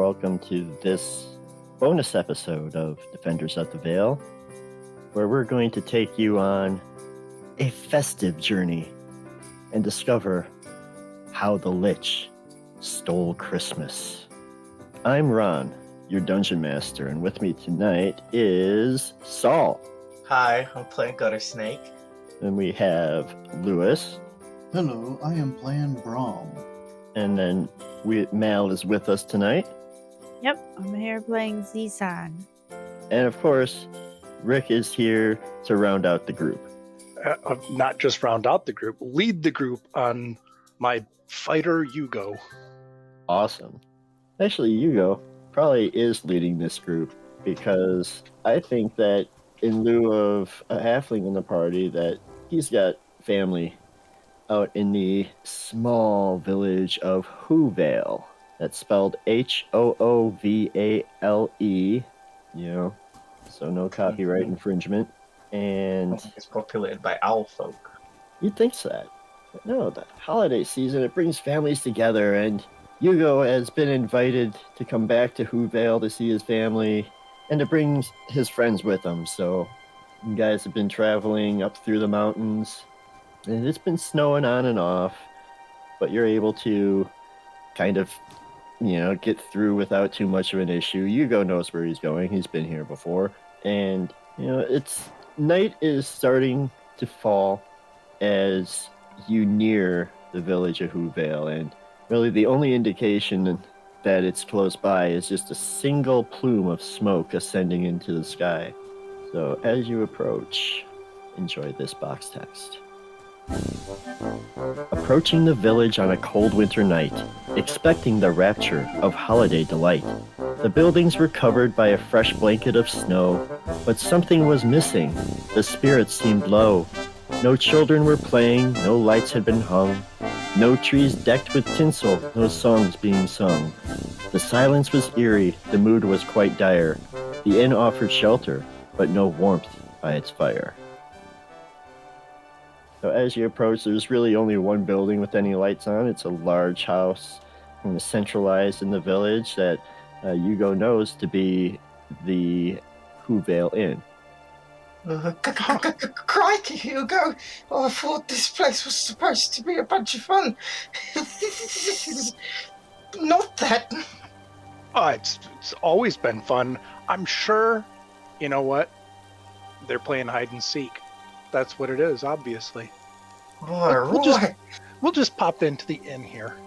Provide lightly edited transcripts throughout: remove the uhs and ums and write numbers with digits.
welcome to this bonus episode of Defenders of the Veil, where we're going to take you on a festive journey and discover how the Lich stole Christmas. I'm Ron, your dungeon master, and with me tonight is Saul. Hi, I'm playing Gutter Snake. And we have Lewis. Hello, I am playing Braum. And then Mal is with us tonight. Yep, I'm here playing Zisan. And of course, Rick is here to round out the group. Not just round out the group, lead the group on my fighter Yugo. Awesome. Actually, Yugo probably is leading this group because I think that in lieu of a halfling in the party, that he's got family out in the small village of Hoovale. That's spelled Hoovale, so no copyright infringement. And It's populated by owl folk. you'd think that. But no, the holiday season, it brings families together, and Yugo has been invited to come back to Hoovale to see his family and to bring his friends with him. So you guys have been traveling up through the mountains, and it's been snowing on and off, but you're able to kind of, get through without too much of an issue. Yugo knows where he's going. He's been here before. And, night is starting to fall as you near the village of Hoovale, and really the only indication that it's close by is just a single plume of smoke ascending into the sky. So as you approach, enjoy this box text. Approaching the village on a cold winter night, expecting the rapture of holiday delight. The buildings were covered by a fresh blanket of snow, but something was missing. The spirits seemed low. No children were playing, no lights had been hung, no trees decked with tinsel, no songs being sung. The silence was eerie, the mood was quite dire. The inn offered shelter, but no warmth by its fire. So as you approach, there's really only one building with any lights on. It's a large house centralized in the village that Yugo knows to be the Hoovale Inn. Crikey, Hugo! Oh, I thought this place was supposed to be a bunch of fun. Not that. Oh, it's always been fun. I'm sure, you know what? They're playing hide and seek. That's what it is, obviously. We'll just pop into the inn here.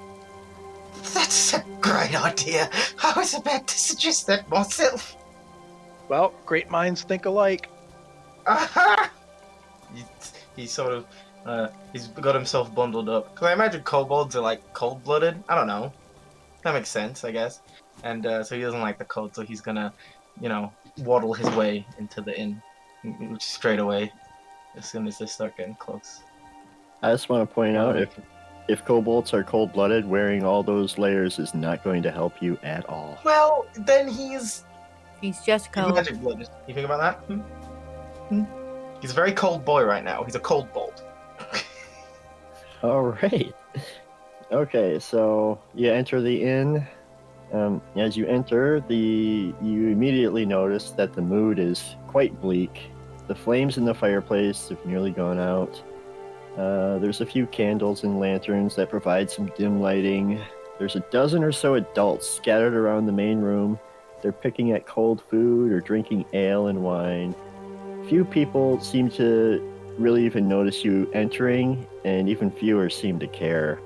That's a great idea. I was about to suggest that myself. Well, great minds think alike. Aha! He sort of, he's got himself bundled up. Because I imagine kobolds are like cold-blooded. I don't know. That makes sense, I guess. And so he doesn't like the cold, so he's gonna, waddle his way into the inn straight away as soon as they start getting close. I just want to point out, if kobolds are cold-blooded, wearing all those layers is not going to help you at all. Well, then he's just cold. magic-blooded. You think about that? He's a very cold boy right now. He's a cold bolt. All right. Okay, so you enter the inn. As you enter, you immediately notice that the mood is quite bleak. The flames in the fireplace have nearly gone out. There's a few candles and lanterns that provide some dim lighting. There's a dozen or so adults scattered around the main room. They're picking at cold food or drinking ale and wine. Few people seem to really even notice you entering, and even fewer seem to care.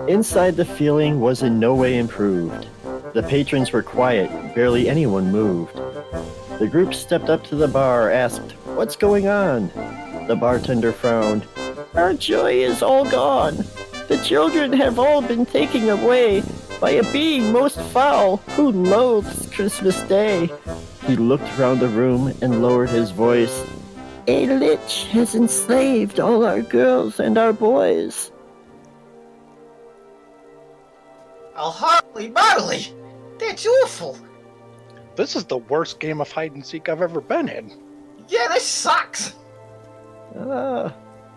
Inside, the feeling was in no way improved. The patrons were quiet, barely anyone moved. The group stepped up to the bar, asked, "What's going on?" The bartender frowned. "Our joy is all gone. The children have all been taken away by a being most foul who loathes Christmas Day." He looked around the room and lowered his voice. "A lich has enslaved all our girls and our boys." Oh, holy moly! That's awful! This is the worst game of hide and seek I've ever been in. Yeah, this sucks! I'm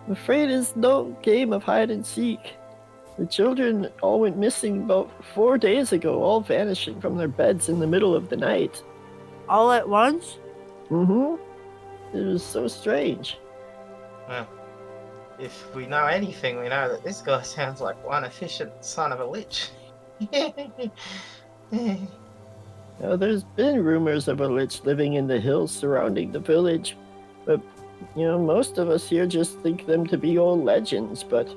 afraid it's no game of hide and seek. The children all went missing about 4 days ago, all vanishing from their beds in the middle of the night. All at once? Mm-hmm. It was so strange. Well, if we know anything, we know that this guy sounds like one efficient son of a lich. Now, there's been rumors of a lich living in the hills surrounding the village, but, most of us here just think them to be old legends, but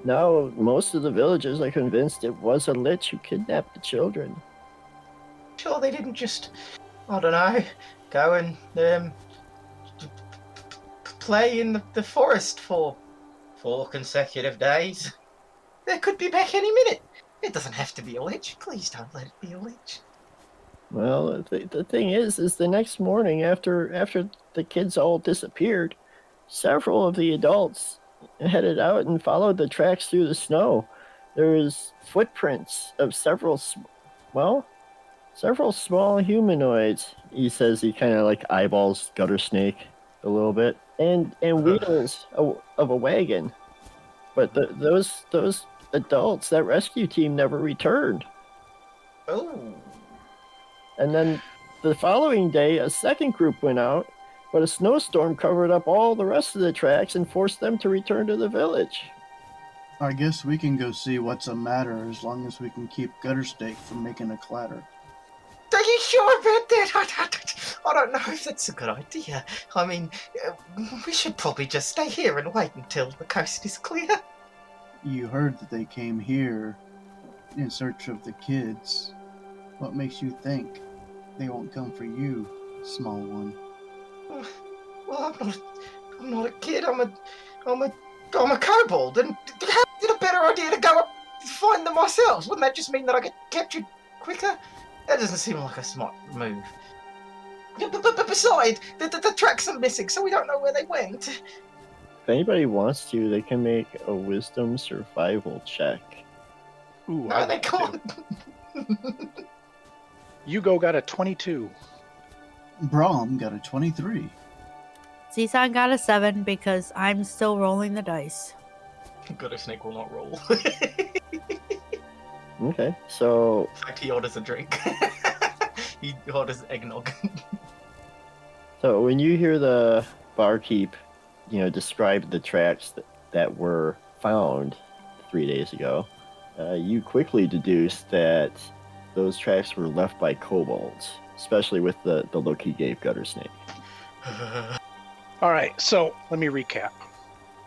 now most of the villagers are convinced it was a lich who kidnapped the children. Sure, they didn't just, I don't know, go and play in the forest for 4 consecutive days. They could be back any minute. It doesn't have to be a lich. Please don't let it be a lich. Well, the thing is the next morning after the kids all disappeared, several of the adults headed out and followed the tracks through the snow. There was footprints of several small humanoids. He says he kind of like eyeballs Gutter Snake a little bit, and wheels of a wagon. But those adults, that rescue team, never returned. Oh. And then the following day, a second group went out, but a snowstorm covered up all the rest of the tracks and forced them to return to the village. I guess we can go see what's the matter as long as we can keep Guttersteak from making a clatter. Are you sure about that? I don't know if that's a good idea. I mean, we should probably just stay here and wait until the coast is clear. You heard that they came here in search of the kids. What makes you think they won't come for you, small one? Well, I'm not a kid. I'm a kobold, and how is it a better idea to go up and find them ourselves? Wouldn't that just mean that I get captured quicker? That doesn't seem like a smart move. But besides, the tracks are missing, so we don't know where they went. If anybody wants to, they can make a wisdom survival check. Ooh, No, they can't. Hugo got a 22. Braum got a 23. Zisan got a 7 because I'm still rolling the dice. Gutter Snake will not roll. Okay, so In fact, he orders a drink. He orders eggnog. So when you hear the barkeep, describe the tracks that were found 3 days ago, you quickly deduce that those tracks were left by kobolds, especially with the look he gave Gutter Snake. All right, so let me recap.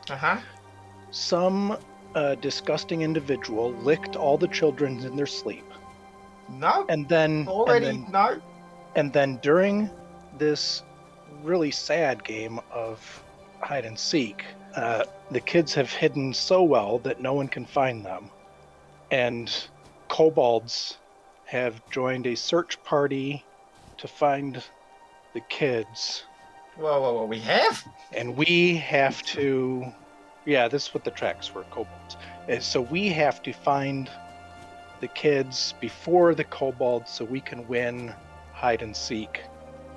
Uh-huh. Some disgusting individual licked all the children in their sleep. No. And then No. And then during this really sad game of hide and seek, the kids have hidden so well that no one can find them. And kobolds have joined a search party to find the kids. Whoa, we have? And we have to... Yeah, this is what the tracks were, kobolds. So we have to find the kids before the kobolds so we can win hide and seek.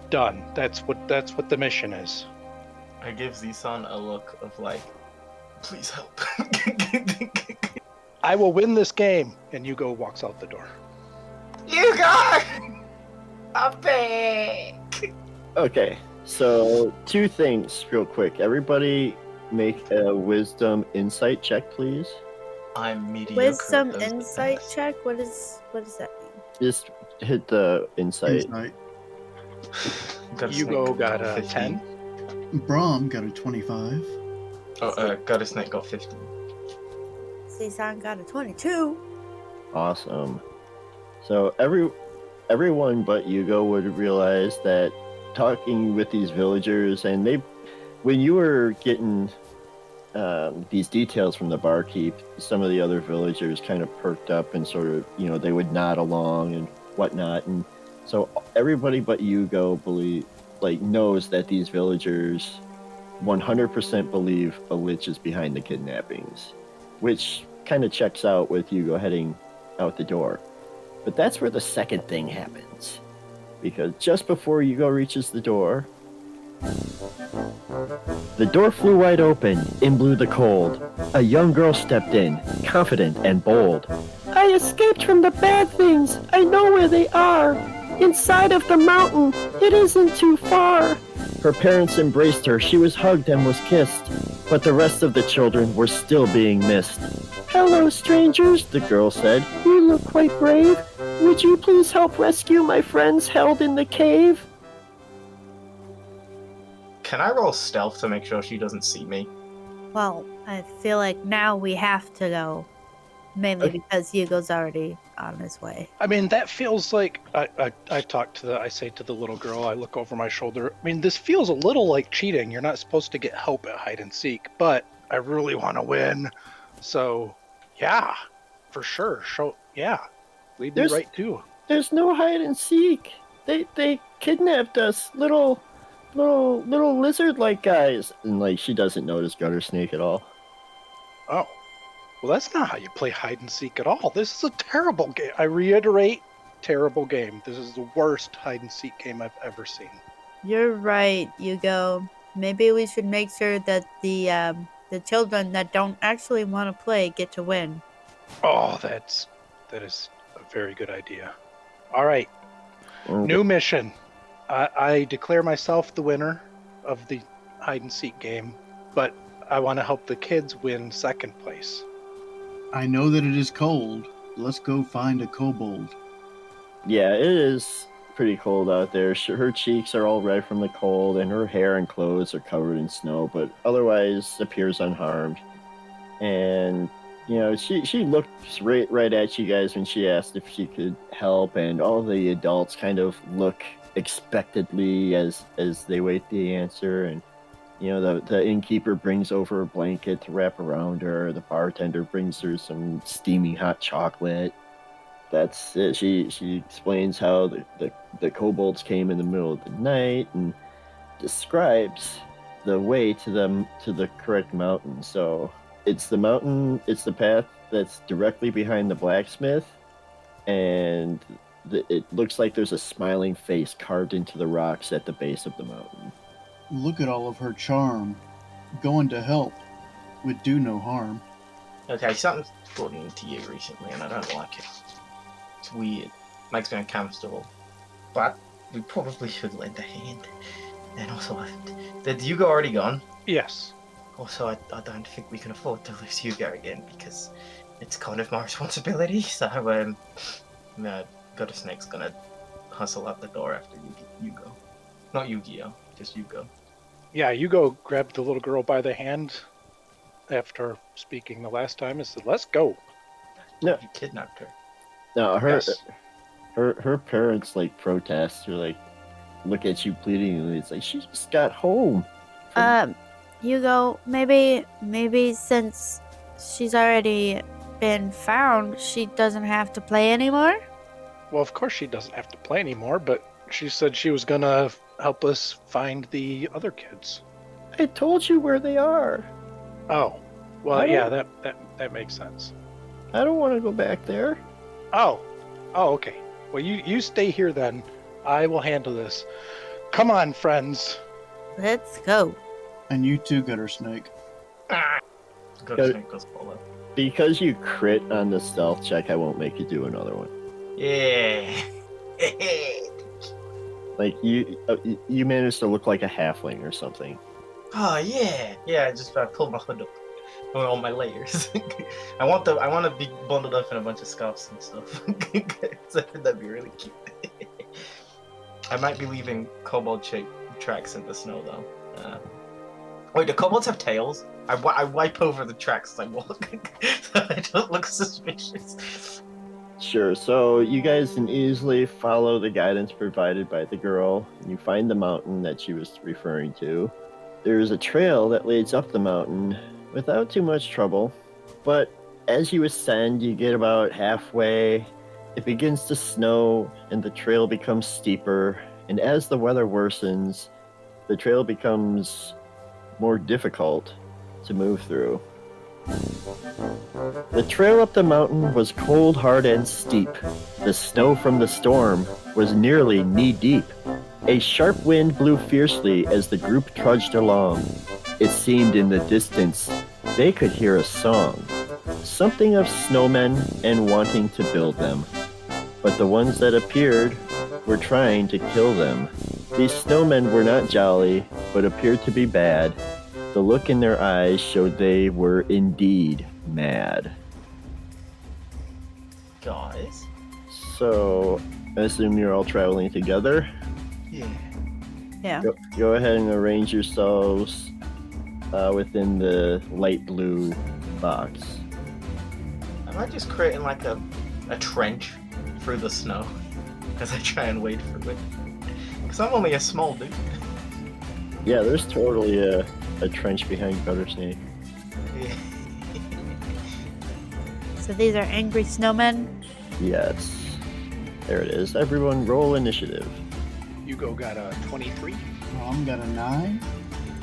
Done. That's what the mission is. I give Zisan a look of like, please help. I will win this game. And Hugo walks out the door. You go! I'm back! Okay, so 2 things real quick. Everybody make a wisdom insight check, please. I'm mediocre. Wisdom as the insight best. check? What does that mean? Just hit the insight. Insight. Gutter Hugo Snake got a 15. 10. Braum got a 25. Gutter Snake got 15. Zisan got a 22. Awesome. So everyone but Hugo would realize that talking with these villagers, and when you were getting these details from the barkeep, some of the other villagers kind of perked up and sort of, they would nod along and whatnot. And so everybody but Hugo knows that these villagers 100% believe a lich is behind the kidnappings, which kind of checks out with Hugo heading out the door. But that's where the second thing happens, because just before Hugo reaches the door, The door flew wide open. In blew the cold. A young girl stepped in, confident and bold. I escaped from the bad things. I know where they are. Inside of the mountain. It isn't too far. Her parents embraced her. She was hugged and was kissed. But the rest of the children were still being missed. Hello, strangers, the girl said. You look quite brave. Would you please help rescue my friends held in the cave? Can I roll stealth to make sure she doesn't see me? Well, I feel like now we have to go. Mainly because Hugo's already on his way. I mean, that feels like I say to the little girl, I look over my shoulder. I mean, this feels a little like cheating. You're not supposed to get help at hide and seek, but I really want to win. So, yeah, for sure. Lead me right to. There's no hide and seek. They kidnapped us, little lizard-like guys. And like she doesn't notice Gutter Snake at all. Oh. Well, that's not how you play hide and seek at all. This is a terrible game. I reiterate, terrible game. This is the worst hide and seek game I've ever seen. You're right, Hugo. Maybe we should make sure that the children that don't actually want to play get to win. Oh, that is a very good idea. All right, new mission. I declare myself the winner of the hide and seek game, but I want to help the kids win second place. I know that it is cold. Let's go find a kobold. Yeah, it is pretty cold out there. Her cheeks are all red from the cold, and her hair and clothes are covered in snow, but otherwise appears unharmed. And, you know, she looked right at you guys when she asked if she could help, and all the adults kind of look expectantly as they wait the answer. And you know, the innkeeper brings over a blanket to wrap around her. The bartender brings her some steaming hot chocolate. That's it. She explains how the kobolds came in the middle of the night and describes the way to the correct mountain. So it's the mountain. It's the path that's directly behind the blacksmith, and it looks like there's a smiling face carved into the rocks at the base of the mountain. Look at all of her charm. Going to help would do no harm. Okay, something's gotten into you recently, and I don't like it. It's weird. Makes me uncomfortable. But we probably should lend a hand. And also, did Hugo already gone? Yes. Also, I don't think we can afford to lose Hugo again, because it's kind of my responsibility. So, Gutter Snake's gonna hustle out the door after Hugo. Not Yu-Gi-Oh, just Hugo. Yeah, Hugo grabbed the little girl by the hand after speaking the last time and said, "Let's go." No, You kidnapped her. no, Yes. her parents like protest or like look at you pleadingly. It's like she just got home. Hugo, maybe since she's already been found, she doesn't have to play anymore? Well, of course she doesn't have to play anymore, but she said she was gonna help us find the other kids. I told you where they are. Oh, well, I yeah, don't- that makes sense. I don't want to go back there. Oh, okay. Well, you stay here then. I will handle this. Come on, friends. Let's go. And you too, Gutter Snake. Gutter Snake goes follow. Because you crit on the stealth check, I won't make you do another one. Yeah. Like you managed to look like a halfling or something. Oh yeah, I just pulled my hood up, all my layers. I want to be bundled up in a bunch of scarves and stuff. So that'd be really cute. I might be leaving kobold-shaped tracks in the snow though. Wait, do kobolds have tails? I wipe over the tracks as I walk, so I don't look suspicious. Sure, so you guys can easily follow the guidance provided by the girl. You find the mountain that she was referring to. There's a trail that leads up the mountain without too much trouble, but as you ascend, you get about halfway. It begins to snow, and the trail becomes steeper, and as the weather worsens, the trail becomes more difficult to move through. The trail up the mountain was cold, hard, and steep. The snow from the storm was nearly knee-deep. A sharp wind blew fiercely as the group trudged along. It seemed in the distance they could hear a song, something of snowmen and wanting to build them. But the ones that appeared were trying to kill them. These snowmen were not jolly, but appeared to be bad. The look in their eyes showed they were indeed mad. Guys? So, I assume you're all traveling together. Yeah. Yeah. Go ahead and arrange yourselves within the light blue box. Am I just creating like a trench through the snow as I try and wade through it? Because I'm only a small dude. Yeah, there's totally a trench behind Gutter Snake. Yeah. So these are angry snowmen. Yes. There it is. Everyone roll initiative. Hugo got a 23. Mom got a 9.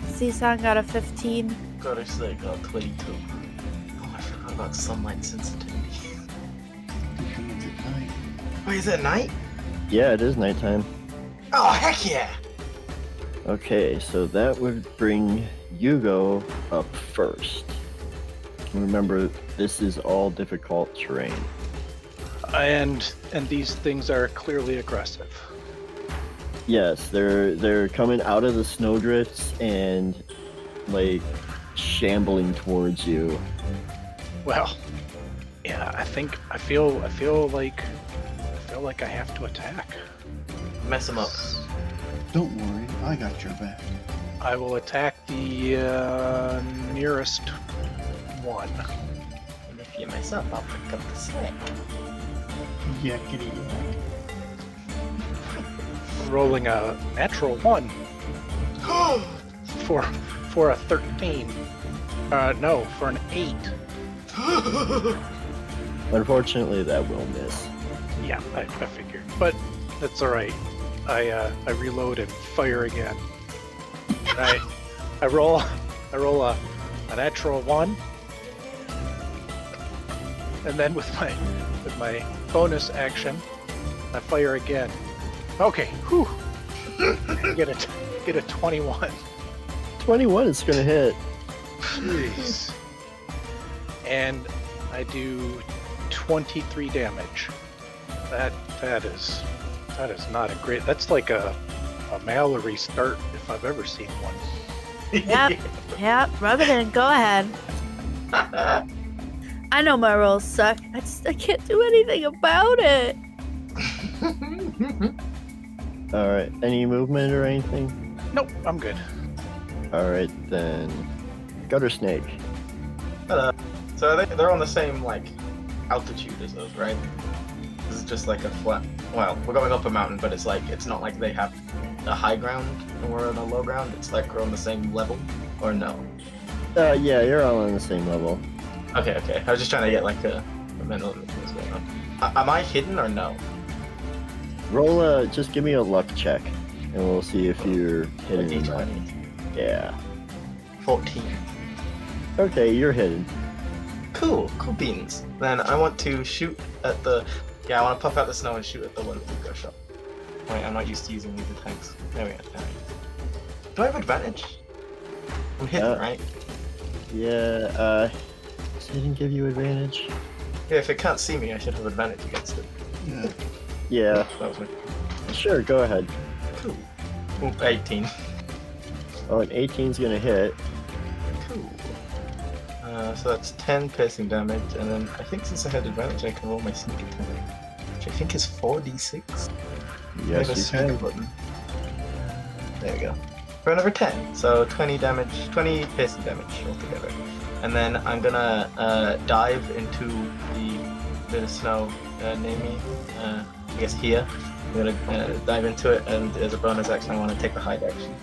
Seesaw got a 15. Gotta say, got 22. Oh, I forgot about sunlight sensitivity. It's at night. Wait, is it night? Yeah, it is nighttime. Oh, heck yeah! Okay, so that would bring Hugo up first. Remember, this is all difficult terrain. And these things are clearly aggressive. Yes, they're coming out of the snowdrifts and like shambling towards you. Well, yeah, I feel like I have to attack. Mess him up. Don't worry, I got your back. I will attack the nearest one. And if you mess up, I'll pick up the slack. Yakety yak. Rolling a natural 1 for a 13. No, for an 8. Unfortunately, that will miss. Yeah, I figured, but that's all right. I reload and fire again. I roll a natural 1, and then with my bonus action, I fire again. Okay, whew. Get a 21. 21 is gonna hit. Jeez. And I do 23 damage. That is not a great. That's like a Mallory start if I've ever seen one. Yep, rub it in. Go ahead. I know my rolls suck. I can't do anything about it. Alright, any movement or anything? Nope, I'm good. Alright, then. Gutter Snake. So they're on the same like altitude as us, right? This is just like a flat. Well, we're going up a mountain, but it's not like they have a high ground and we're on a low ground. It's like we're on the same level, or no? Yeah, you're all on the same level. Okay. I was just trying to get like a mental image of what's going on. Am I hidden or no? Roll just give me a luck check, and we'll see if you're hidden or not. D20. Yeah. 14. Okay, you're hidden. Cool beans. Then I want to shoot at the. Yeah, I want to puff out the snow and shoot at the one that we go shot. Wait, I'm not used to using these attacks. There we go. Do I have advantage? I'm hidden, right? Yeah, so he didn't give you advantage? Yeah, if it can't see me, I should have advantage against it. Yeah. Yeah, That was me. sure, go ahead. Cool. Ooh, 18. Oh, an 18's gonna hit. Cool. So that's 10 piercing damage, and then I think since I had advantage, I can roll my sneak attack, which I think is 4d6. Yes, There's a you sneaker can. button. There we go. For another 10, so 20 damage, 20 piercing damage altogether. And then I'm gonna dive into the bit of snow near me. I guess here. I'm gonna dive into it, and as a bonus action, I want to take the hide action.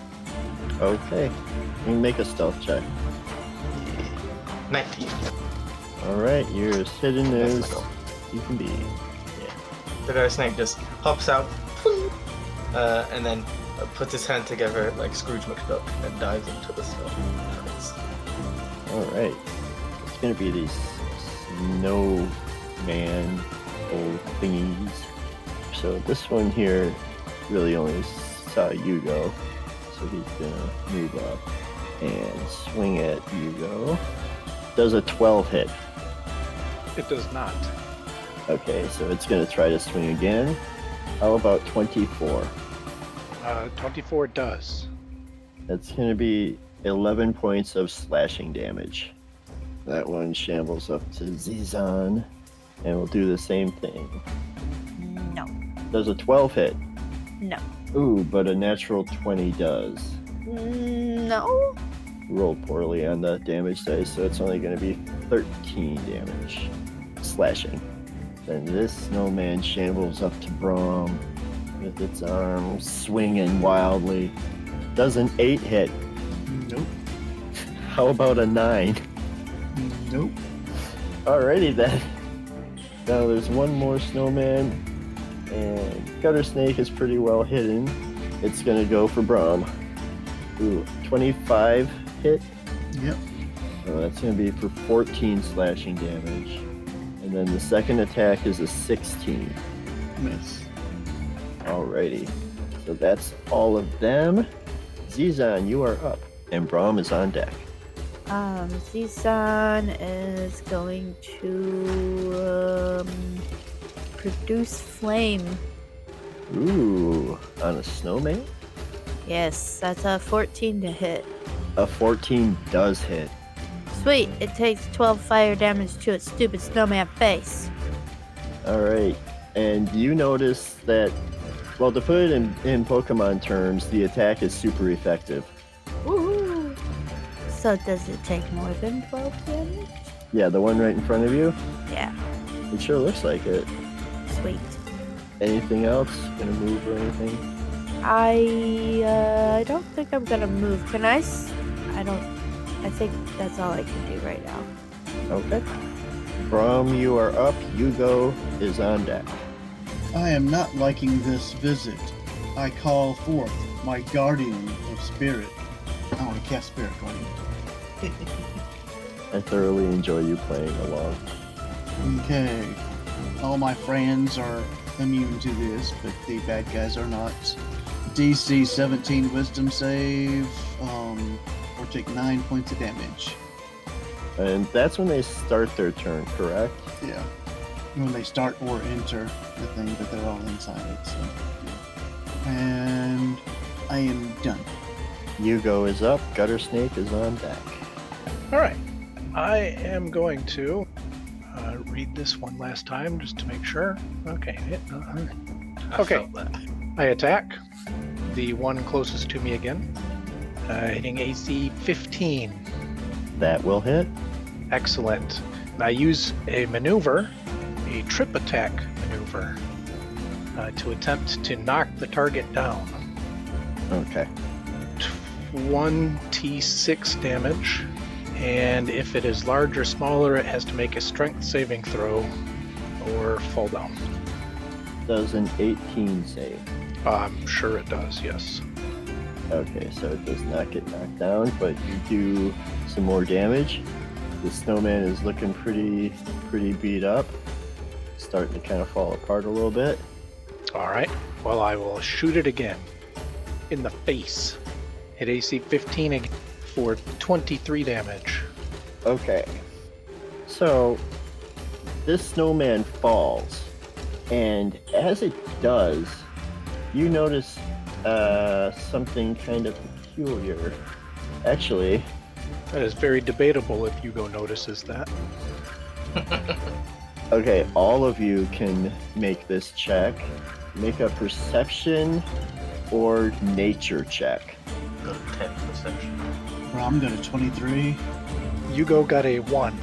Okay. You can make a stealth check. 19. Alright, you're as hidden That's as my goal. you can be. The guy snake just hops out, and then puts his hand together like Scrooge McDuck and dives into the snow. Alright. It's gonna be these snowman old thingies. So this one here really only saw you go. So he's gonna move up. And swing at Hugo. Does a 12 hit? It does not. Okay, so it's going to try to swing again. How about 24? 24 does. That's going to be 11 points of slashing damage. That one shambles up to Zizan, and we'll do the same thing. No. Does a 12 hit? No. Ooh, but a natural 20 does. No. Rolled poorly on the damage dice, so it's only going to be 13 damage. Slashing. Then this snowman shambles up to Braum with its arms swinging wildly. Does an 8 hit? Nope. How about a 9? Nope. Alrighty then. Now there's one more snowman, and Gutter Snake is pretty well hidden. It's gonna go for Braum. Ooh, 25 hit? Yep. Oh, that's gonna be for 14 slashing damage. And then the second attack is a 16. Miss. Alrighty. So that's all of them. Zizan, you are up, and Braum is on deck. Zizan is going to produce flame. Ooh, on a snowman? Yes, that's a 14 to hit. A 14 does hit. Sweet, it takes 12 fire damage to its stupid snowman face. Alright, and you notice that, well, to put it in Pokemon terms, the attack is super effective. Woohoo! So does it take more than 12 damage? Yeah, the one right in front of you? Yeah, It sure looks like it. sweet. Anything else? Gonna move or anything? I don't think I'm gonna move. Can I? I think that's all I can do right now. Okay. Braum, you are up. Hugo is on deck. I am not liking this visit. I call forth my guardian of spirit. I want to cast Spirit Guardian. I thoroughly enjoy you playing along. Okay. All my friends are immune to this, but the bad guys are not. DC 17 Wisdom save, or take 9 points of damage. And that's when they start their turn, correct? Yeah. When they start or enter the thing, but they're all inside it, so. Yeah. And I am done. Hugo is up. Gutter Snake is on deck. All right. I am going to read this one last time just to make sure. Okay. I Okay. felt that. I attack the one closest to me again, hitting AC 15. That will hit. Excellent. I use a maneuver, a trip attack maneuver, to attempt to knock the target down. Okay. 1d6 damage, and if it is large or smaller, it has to make a strength saving throw or fall down. Does an 18 save. I'm sure it does, yes. Okay, so it does not get knocked down, but you do some more damage. The snowman is looking pretty beat up. Starting to kind of fall apart a little bit. All right. Well, I will shoot it again in the face. Hit AC 15 again for 23 damage. Okay. So, this snowman falls, and as it does, you notice something kind of peculiar. Actually, That is very debatable if Hugo notices that. okay, all of you can make this check. Make a perception or nature check. Got a 10 perception. Well, I'm going to 23. Hugo got a 1.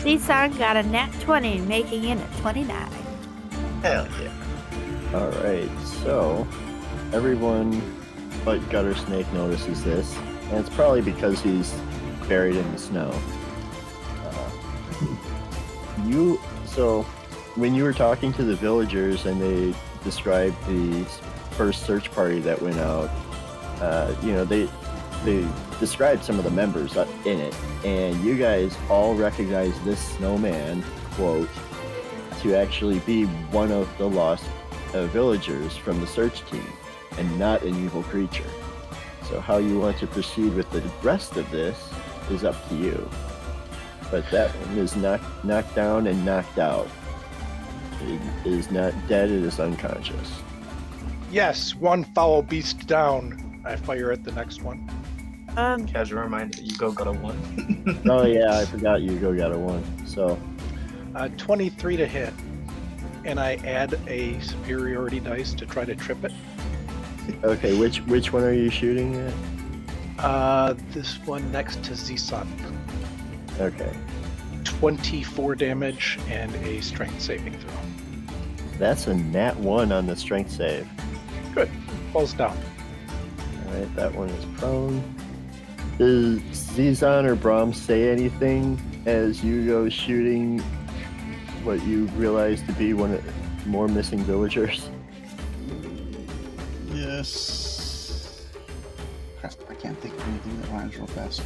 Zizan got a nat 20, making it a 29. Hell yeah. Alright, so everyone but Gutter Snake notices this, and it's probably because he's buried in the snow. So when you were talking to the villagers and they described the first search party that went out, they described some of the members in it, and you guys all recognize this snowman, quote, to actually be one of the lost villagers from the search team, and not an evil creature. So how you want to proceed with the rest of this is up to you. But that one is knocked down and knocked out. It is not dead, it is unconscious. Yes, one foul beast down. I fire at the next one. Casual reminder that Hugo got a 1. Oh yeah, I forgot Hugo got a 1. So 23 to hit. And I add a superiority dice to try to trip it. okay, which one are you shooting at? This one next to Zison. Okay. 24 damage and a strength saving throw. That's a nat 1 on the strength save. Good. Falls down. Alright, that one is prone. Does Zizan or Brahm say anything as you go shooting what you realize to be one of the more missing villagers? Yes. Crap, I can't think of anything that rhymes real fast.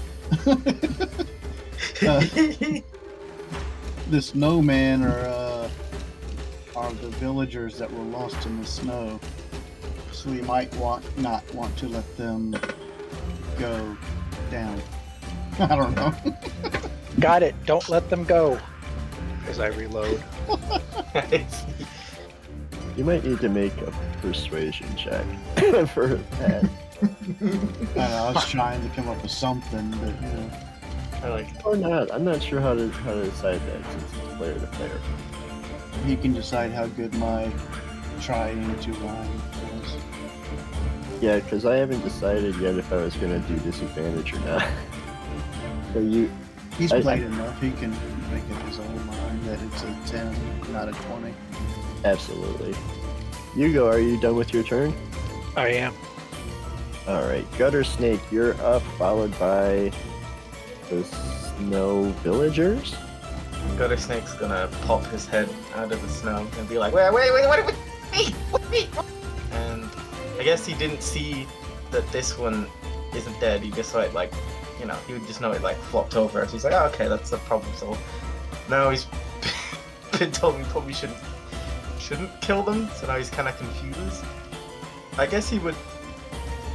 The snowman are the villagers that were lost in the snow. So we might not want to let them go down. I don't know. Got it. Don't let them go. As I reload. You might need to make a persuasion check for that. I don't know, I was trying to come up with something, but you know. I like it. Or not. I'm not sure how to decide that since it's player to player. He can decide how good my trying to rhyme was. Yeah, because I haven't decided yet if I was going to do disadvantage or not. So He's I- played enough, he can make up his own mind that it's a 10, not a 20. absolutely. Hugo, are you done with your turn? I am. Alright, Gutter Snake, you're up, followed by the Snow Villagers. Gutter Snake's gonna pop his head out of the snow and be like, wait, what? And I guess he didn't see that this one isn't dead. He just saw it like, you know, he would just know it like flopped over. So he's like, oh, okay, that's a problem solved. Now he's been told he probably shouldn't kill them, so now he's kind of confused. I guess he would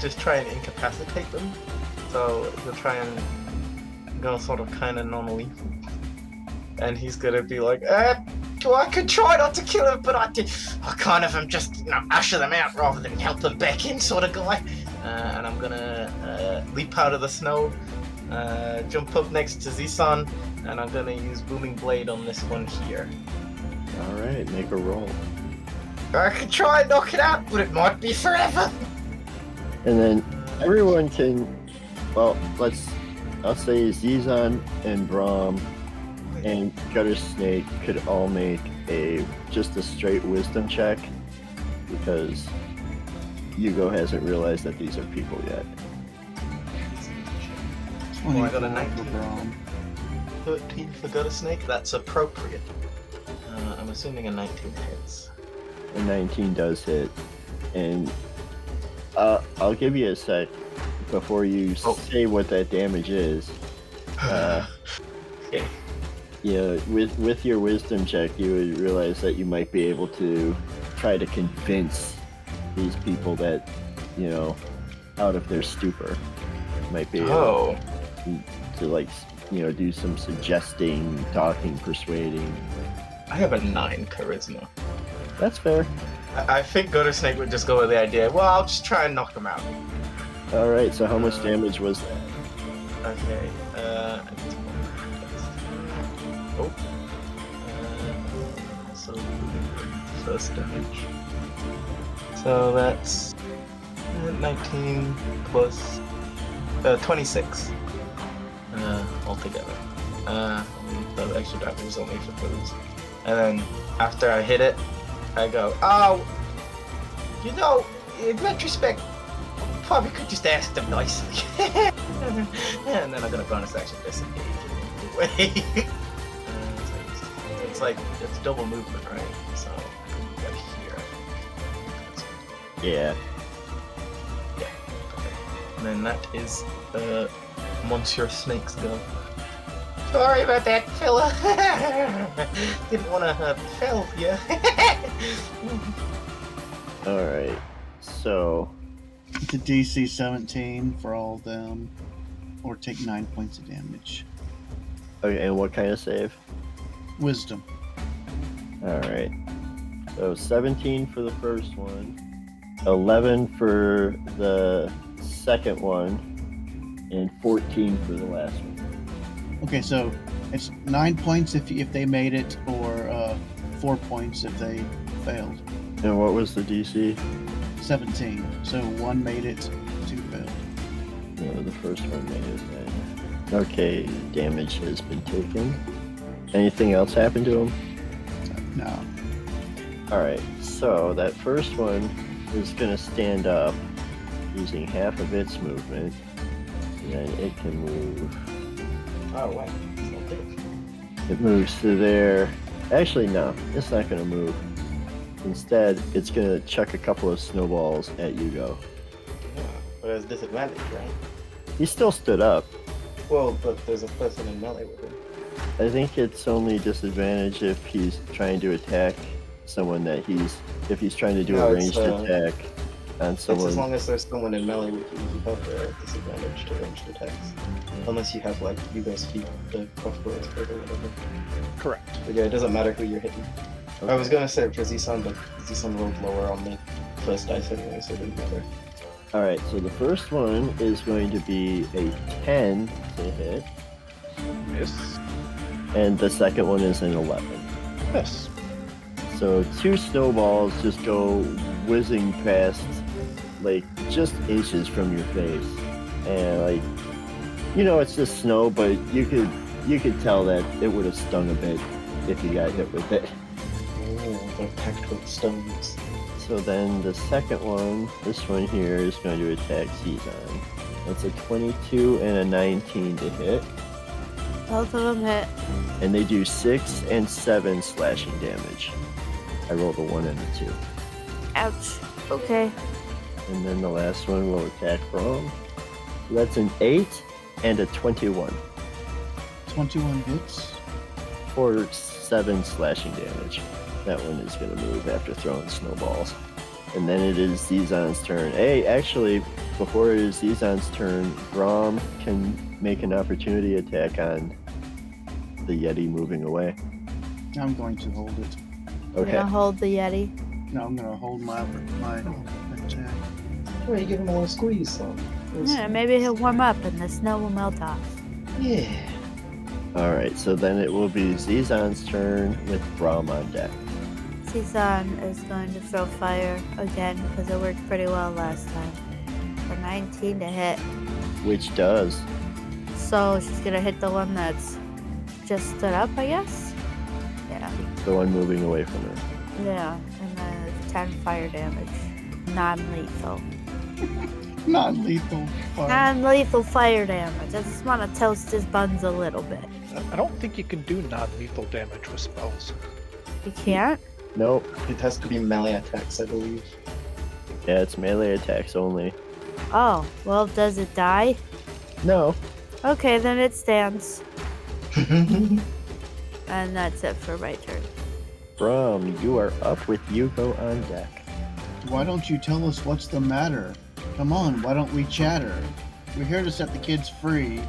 just try and incapacitate them. So he'll try and go sort of kind of non-lethal. And he's gonna be like, I could try not to kill him, but I kind of am just, usher them out rather than help them back in sort of guy. And I'm gonna leap out of the snow, jump up next to Zison, and I'm gonna use Booming Blade on this one here. Alright, make a roll. I could try and knock it out, but it might be forever. And then everyone can, well, I'll say Zizan and Brahm and Gutter Snake could all make just a straight wisdom check because Hugo hasn't realized that these are people yet. Well, I got a 24 19. for Brahm. 13 for Gutter Snake, that's appropriate. I'm assuming a 19 hits. A 19 does hit. And I'll give you a sec before you say what that damage is. Okay. Yeah, with your wisdom check, you would realize that you might be able to try to convince these people that, out of their stupor, might be able to do some suggesting, talking, persuading. I have a 9 charisma. That's fair. I think Gutter Snake would just go with the idea, well, I'll just try and knock him out. All right. So how much damage was that? Okay. So first damage. So that's 19 plus 26 altogether. The extra damage is only for booze. And then after I hit it, I go, in retrospect, probably could just ask them nicely. And then I'm gonna bonus action disengage away. It's double movement, right? So I can move right here. Yeah. Yeah. Okay. And then that is Monsieur Snake's go. Sorry about that, fella. Didn't want to fail you. All right. So It's a DC 17 for all of them, or take 9 points of damage. Okay, and what kind of save? Wisdom. All right. So 17 for the first one, 11 for the second one, and 14 for the last one. Okay, so it's 9 points if they made it, or 4 points if they failed. And what was the DC? 17. So 1 made it, 2 failed. No, the first one made it. Right? Okay, damage has been taken. Anything else happened to him? No. Alright, so that first one is going to stand up using half of its movement. And then it can move. Oh, wow. So big. It moves to there. Actually, no, it's not going to move. Instead, it's going to chuck a couple of snowballs at Yugo. Yeah, but it's disadvantage, right? He still stood up. Well, but there's a person in melee with him. I think it's only disadvantage if he's trying to attack someone if he's trying to do No, a it's, ranged attack on It's someone. as long as there's someone in melee with you, you have a disadvantage to ranged attacks. Unless you have, like, you guys keep the crossbow expert or whatever. Correct. But yeah, it doesn't matter who you're hitting. I was gonna say, because Zissan rolled lower on the first dice anyway, so it didn't matter. Alright, so the first one is going to be a 10 to hit, Miss. and the second one is an 11. Miss. So 2 snowballs just go whizzing past, like, just inches from your face. And, like, it's just snow, but you could tell that it would have stung a bit if you got hit with it. Oh, they're packed with stones. So then the second one, this one here, is going to attack Zizan. That's a 22 and a 19 to hit. Both of them hit. And they do 6 and 7 slashing damage. I rolled a 1 and a 2. Ouch. Okay. And then the last one will attack Braum. That's an 8 and a 21 21 hits. for 7 slashing damage. That one is going to move after throwing snowballs. And then it is Zizan's turn. Hey, actually, before it is Zizan's turn, Braum can make an opportunity attack on the Yeti moving away. I'm going to hold it. You're Okay. gonna hold the Yeti. No, I'm going to hold my attack. Well, you give him a little squeeze, so. Yeah, maybe he'll warm up and the snow will melt off. Yeah. Alright, so then it will be Zizan's turn with Braum on deck. Zizan is going to throw fire again because it worked pretty well last time. For 19 to hit. Which does. So she's gonna hit the one that's just stood up, I guess? Yeah. The one moving away from her. Yeah. And then it's 10 fire damage. Non-lethal. Non-lethal fire. Non-lethal fire damage. I just want to toast his buns a little bit. I don't think you can do non-lethal damage with spells. You can't? Nope. It has to be melee attacks, I believe. Yeah, it's melee attacks only. Oh, well, does it die? No. Okay, then it stands. And that's it for my turn. Braum, you are up with Yuko on deck. Why don't you tell us what's the matter? Come on, why don't we chatter? We're here to set the kids free,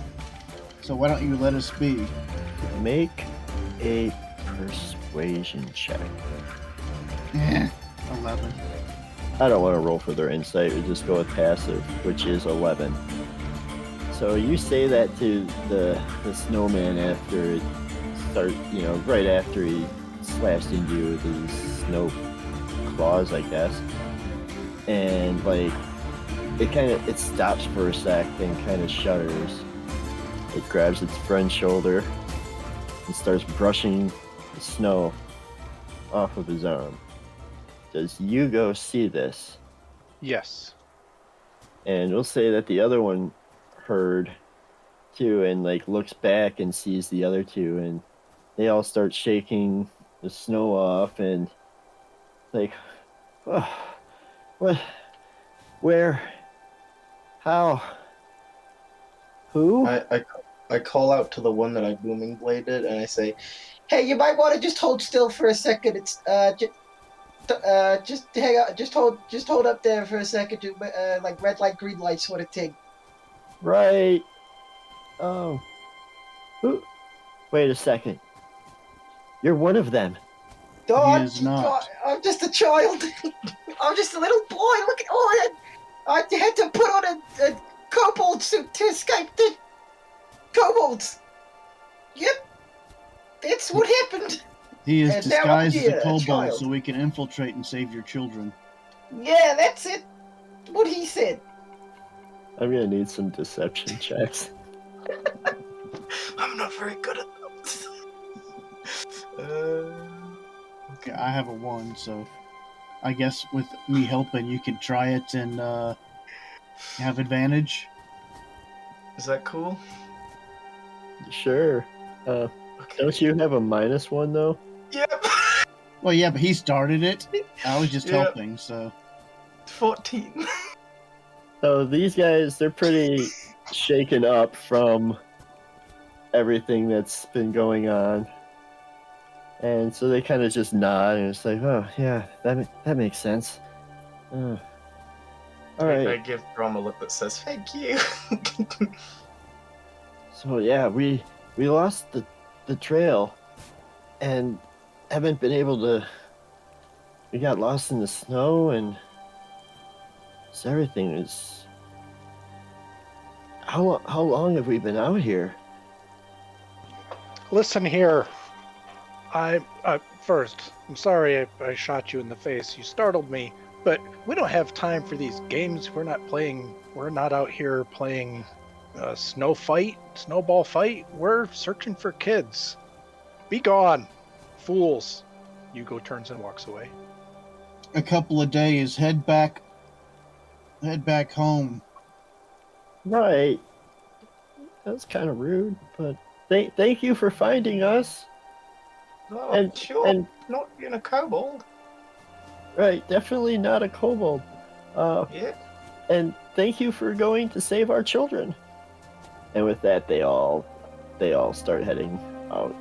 so why don't you let us be? Make a persuasion check. 11. I don't want to roll for their insight. We just go with passive, which is 11. So you say that to the snowman after it right after he slashed into you with his snow claws, I guess. And like it stops for a sec and kind of shudders. It grabs its friend's shoulder and starts brushing the snow off of his arm. Does Yugo see this? Yes. And we'll say that the other one heard too, and like looks back and sees the other two, and they all start shaking the snow off, and like, oh, what, where, how, who? I call out to the one that I booming bladed, and I say, "Hey, you might want to just hold still for a second. It's Just hang on. Just hold up there for a second. Like red light, green light sort of thing. Right. Oh. Who? Wait a second. You're one of them. He is not. I'm just a child. I'm just a little boy. Look at I had to put on a kobold suit to escape the kobolds. Yep. That's what happened. He is And now I'm disguised as here, a a kobold child. so we can infiltrate and save your children. Yeah, that's it. What he said. I'm gonna need some deception checks. I'm not very good at that. Okay, I have a 1, so I guess with me helping, you can try it and have advantage. Is that cool? Sure. Okay. Don't you have a -1 though? Yep. Well, yeah, but he started it. I was just Yeah. helping, so 14. So these guys, they're pretty shaken up from everything that's been going on. And so they kind of just nod and it's like, oh, yeah, that makes sense. All I right. give Brom a look that says, thank you. So, yeah, we lost the trail and haven't been able to. We got lost in the snow and so everything is. How long have we been out here? Listen here. First, I'm sorry I shot you in the face. You startled me, but we don't have time for these games. We're not out here playing a snowball fight. We're searching for kids. Be gone, fools. Hugo turns and walks away. a couple of days, head back home. Right. That's kind of rude, but thank you for finding us. Oh, And- sure. and- Not being a kobold. Right, definitely not a kobold. Yeah. And thank you for going to save our children. And with that, they all start heading out.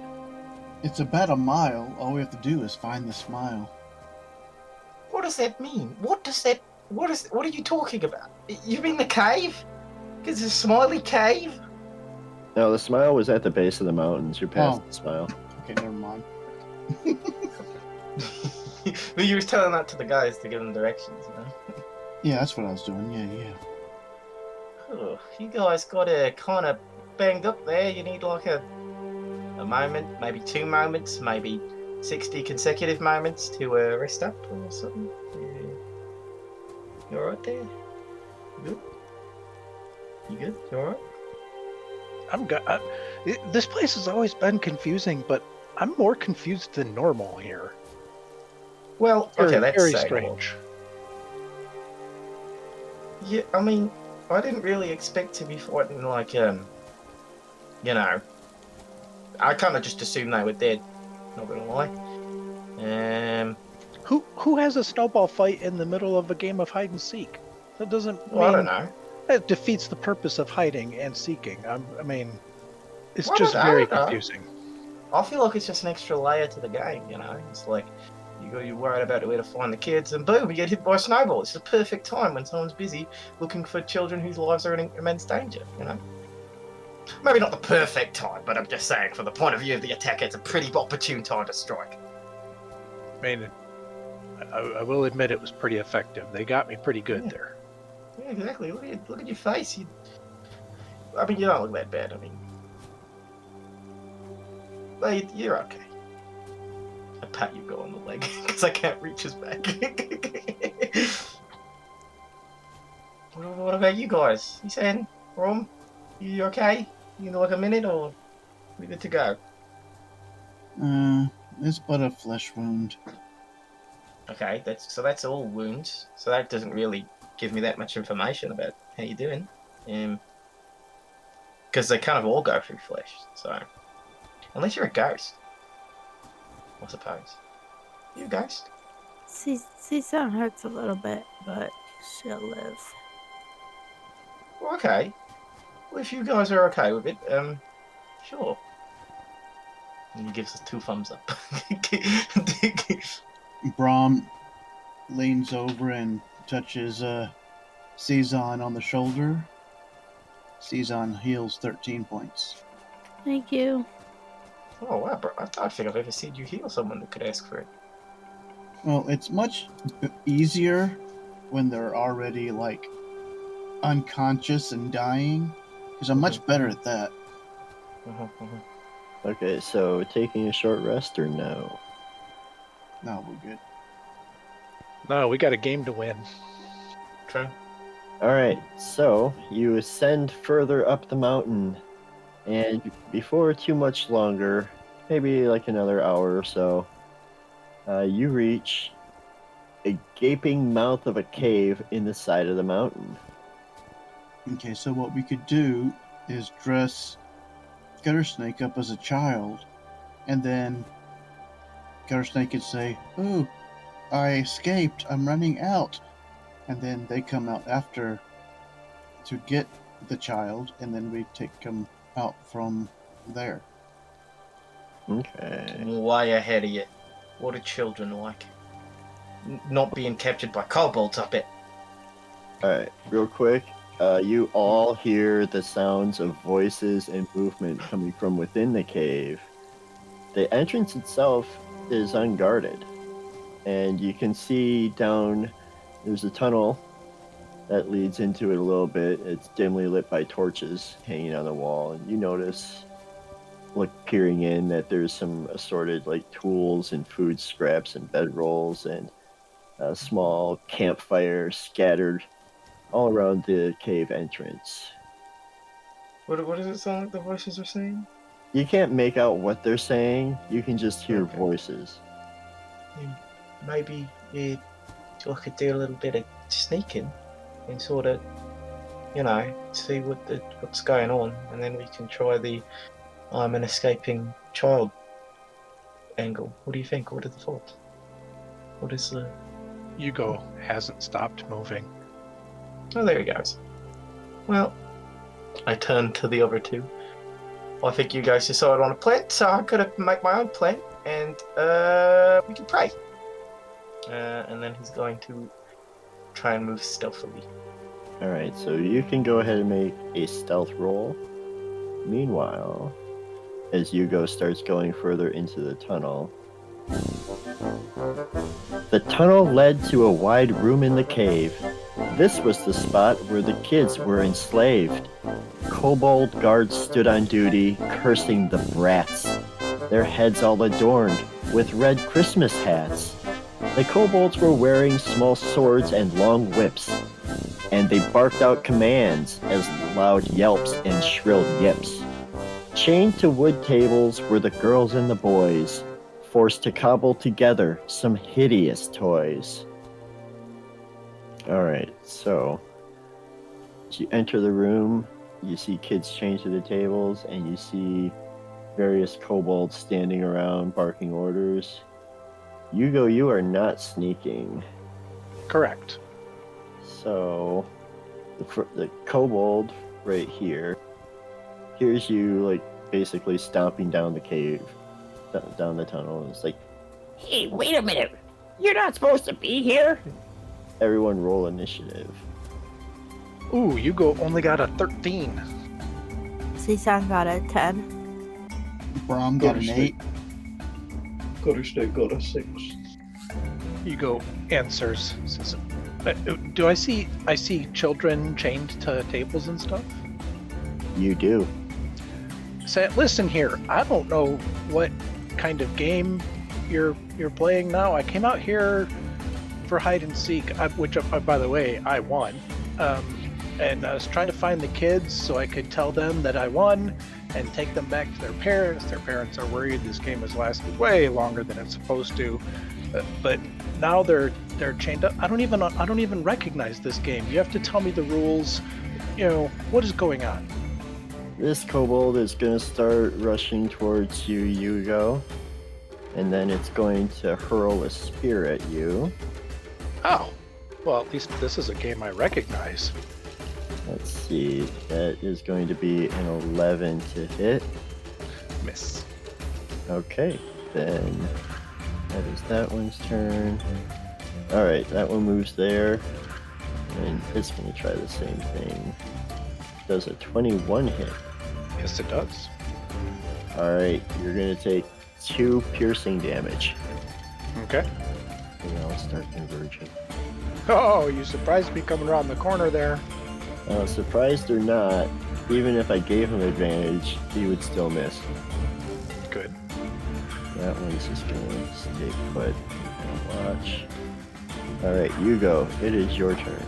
It's about a mile. All we have to do is find the smile. What does that mean? What are you talking about? You mean the cave? Because it's a smiley cave? No, the smile was at the base of the mountains. You're past Oh. the smile. Okay, never mind. But you were telling that to the guys to give them directions, you know? Yeah, that's what I was doing. Yeah. Oh, you guys got kind of banged up there. You need like a moment, maybe 2 moments, maybe 60 consecutive moments to rest up or something. Yeah. You alright there? You good? You good? You alright? I'm good. This place has always been confusing, but I'm more confused than normal here. Well, okay, that's very saying strange. Yeah, I mean, I didn't really expect to be fighting like, you know, I kind of just assumed they were dead. Not gonna lie. Who has a snowball fight in the middle of a game of hide and seek? That doesn't Well, I mean don't know. that defeats the purpose of hiding and seeking. I mean, it's Well, just I very don't know. confusing. I feel like it's just an extra layer to the game. You know, it's like you're worried about where to find the kids, and boom, you get hit by a snowball. It's the perfect time when someone's busy looking for children whose lives are in immense danger. You know. Maybe not the perfect time, but I'm just saying, from the point of view of the attacker, it's a pretty opportune time to strike. I mean, I will admit it was pretty effective. They got me pretty good there. Yeah, exactly. Look at your face. I mean, you don't look that bad. I mean, but you're okay. I pat you go on the leg because I can't reach his back. What about you guys? You saying, Rom? You okay? You need like a minute, or we good to go? It's but a flesh wound. Okay, that's all wounds. So that doesn't really give me that much information about how you're doing. Because they kind of all go through flesh. So unless you're a ghost, I suppose. You a ghost? Cezanne hurts a little bit, but she'll live. Well, okay. Well, if you guys are okay with it, sure. And he gives us 2 thumbs up. Brom, leans over and touches Cezanne on the shoulder. Cezanne heals 13 points. Thank you. Oh wow, bro! I don't think I've ever seen you heal someone that could ask for it. Well, it's much easier when they're already like unconscious and dying, because I'm much better at that. Okay, so taking a short rest or no? No, we're good. No, we got a game to win. True. Alright, so you ascend further up the mountain, and before too much longer, maybe like another hour or so, you reach a gaping mouth of a cave in the side of the mountain. Okay, so what we could do is dress Guttersnake up as a child, and then Guttersnake could say, "Ooh, I escaped, I'm running out." And then they come out after to get the child, and then we take them out from there. Okay. Way ahead of you. What are children like? Not being captured by kobolds, I bet. Alright, real quick. You all hear the sounds of voices and movement coming from within the cave. The entrance itself is unguarded, and you can see down, there's a tunnel that leads into it a little bit. It's dimly lit by torches hanging on the wall, and you notice, peering in, that there's some assorted like tools and food scraps and bedrolls and a small campfire scattered all around the cave entrance. What does it sound like the voices are saying? You can't make out what they're saying, you can just hear Okay. voices. Maybe I could do a little bit of sneaking and sort of, see what's going on, and then we can try the I'm an escaping child angle. What do you think? What are the thoughts? What is the... Hugo hasn't stopped moving. Oh, there he goes. Well, I turned to the other two. I think you guys decided on a plan, so I'm gonna make my own plan, and we can pray. And then he's going to try and move stealthily. Alright, so you can go ahead and make a stealth roll. Meanwhile, as Hugo starts going further into the tunnel, the tunnel led to a wide room in the cave. This was the spot where the kids were enslaved. Kobold guards stood on duty, cursing the brats, their heads all adorned with red Christmas hats. The kobolds were wearing small swords and long whips, and they barked out commands as loud yelps and shrill yips. Chained to wood tables were the girls and the boys, forced to cobble together some hideous toys. Alright, so as you enter the room, you see kids chained to the tables, and you see various kobolds standing around barking orders. Hugo, you are not sneaking. Correct. So the kobold right here hears you basically stomping down the cave, down the tunnel, and it's like, "Hey, wait a minute! You're not supposed to be here!" everyone roll initiative. Ooh, Hugo only got a 13. Cezanne got a 10. Brom got an 8. Guttersnake got a 6. Hugo answers. Says, "Do I see children chained to tables and stuff?" You do. Say, listen here. I don't know what kind of game you're playing now. I came out here for hide and seek, which, by the way, I won. And I was trying to find the kids so I could tell them that I won and take them back to their parents. Their parents are worried this game has lasted way longer than it's supposed to. But now they're chained up. I don't even recognize this game. You have to tell me the rules. What is going on? This kobold is going to start rushing towards you, Hugo, and then it's going to hurl a spear at you. Oh, well, at least this is a game I recognize. Let's see, that is going to be an 11 to hit. Miss. Okay, then that is that one's turn. Alright, that one moves there. And it's going to try the same thing. Does a 21 hit. Yes, it does. Alright, you're going to take 2 piercing damage. Okay. And I'll start converging. Oh, you surprised me coming around the corner there. Surprised or not, even if I gave him advantage, he would still miss. Good. That one's just going to stay put and watch. Alright, you go. It is your turn.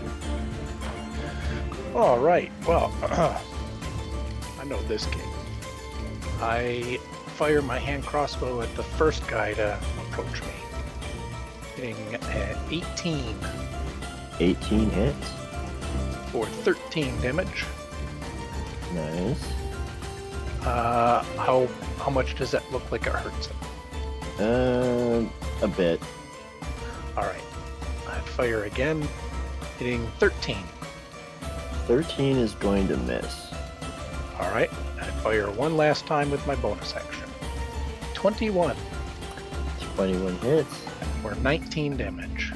All right. Well, I know this game. I fire my hand crossbow at the first guy to approach me. Hitting at 18 18 hits. for 13 damage. Nice. How much does that look like it hurts him? A bit. All right. I fire again, hitting 13. 13 is going to miss. All right. I fire one last time with my bonus action. 21 21 hits. for 19 damage.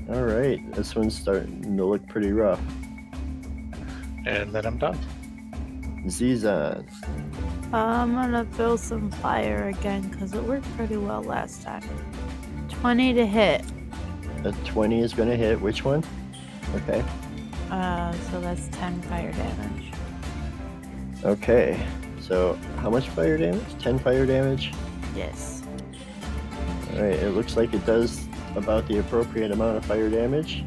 Alright, this one's starting to look pretty rough. And then I'm done. Zizan. I'm gonna throw some fire again because it worked pretty well last time. 20 to hit. A 20 is going to hit. Which one? Okay. So that's 10 fire damage. Okay. So, how much fire damage? 10 fire damage? Yes. Alright, it looks like it does about the appropriate amount of fire damage.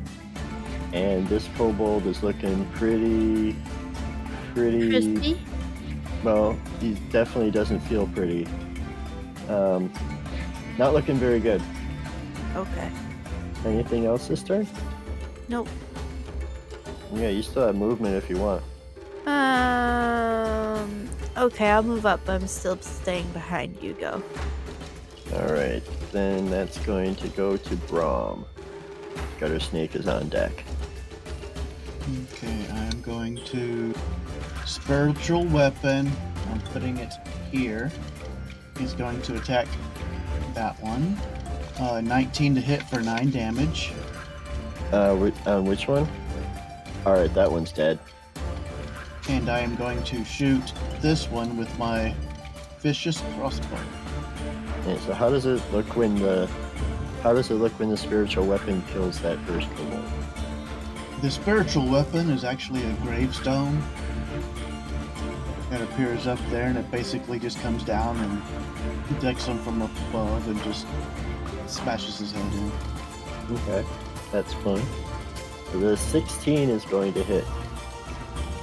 And this kobold is looking pretty... Crispy? Well, he definitely doesn't feel pretty. Not looking very good. Okay. Anything else this turn? Nope. Yeah, you still have movement if you want. Okay, I'll move up, but I'm still staying behind Hugo. Alright, then that's going to go to Braum. Gutter Snake is on deck. Okay, I'm going to spiritual weapon. I'm putting it here. He's going to attack that one. 19 to hit for 9 damage. Which one? Alright, that one's dead. And I am going to shoot this one with my vicious crossbow. Yeah, so how does it look when the spiritual weapon kills that first kobold? The spiritual weapon is actually a gravestone. It appears up there and it basically just comes down and decks him from above and just smashes his head in. Okay, that's fun. So the 16 is going to hit.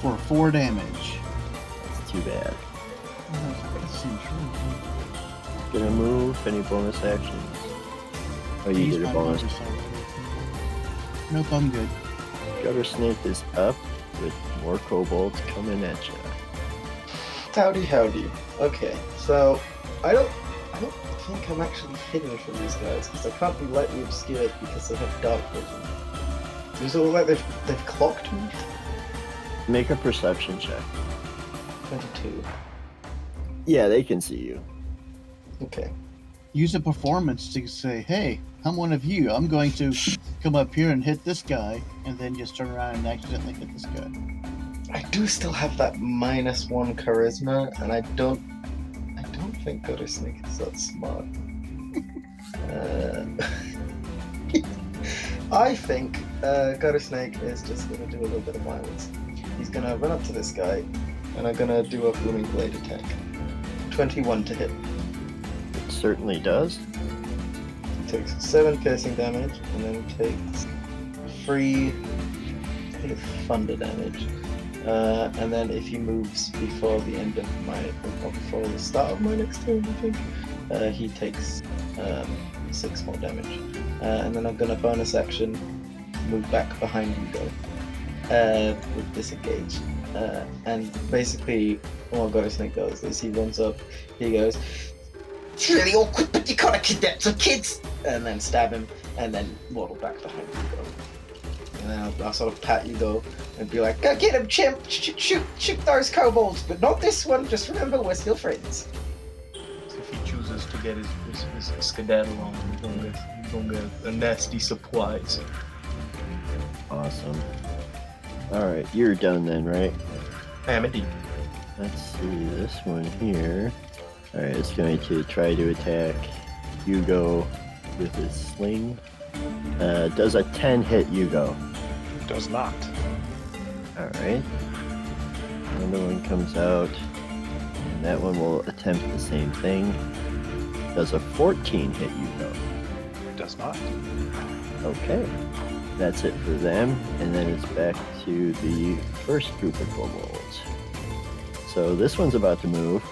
For 4 damage. That's too bad. Gonna move. Any bonus actions? Oh, you did a bonus. Nope, I'm good. Gutter Snake is up with more kobolds coming at you. Howdy, howdy. Okay, so I don't think I'm actually hidden from these guys because I can't be lightly obscured because they have dark vision. Does it look like they've clocked me? Make a perception check. 22. Yeah, they can see you. Okay. Use a performance to say, hey, I'm one of you. I'm going to come up here and hit this guy, and then just turn around and accidentally hit this guy. I do still have that -1 charisma, and I don't think Gutter Snake is that smart. I think Gutter Snake is just gonna do a little bit of violence. He's gonna run up to this guy, and I'm gonna do a Blooming Blade attack. 21 to hit. It certainly does. He takes 7 piercing damage, and then he takes 3, I think it's thunder damage. And then if he moves before the end of or before the start of my next turn, I think, he takes 6 more damage. And then I'm gonna bonus action move back behind Hugo with disengage. And basically, what Gutter Snake does is he runs up, he goes, "It's really awkward, but you gotta kidnap some kids!" And then stab him, and then waddle back behind Hugo. And then I'll sort of pat Hugo and be like, "Go get him, chimp! Shoot those kobolds, but not this one. Just remember, we're still friends." So if he chooses to get his skedaddle on. He's gonna get a nasty surprise. Awesome. Alright, you're done then, right? I am indeed. Let's see, this one here. Alright, it's going to try to attack Hugo with his sling. Does a 10 hit Hugo? Does not. Alright. Another one comes out. And that one will attempt the same thing. Does a 14 hit Hugo? Does not. Okay. That's it for them. And then it's back to the first group of kobolds. So this one's about to move.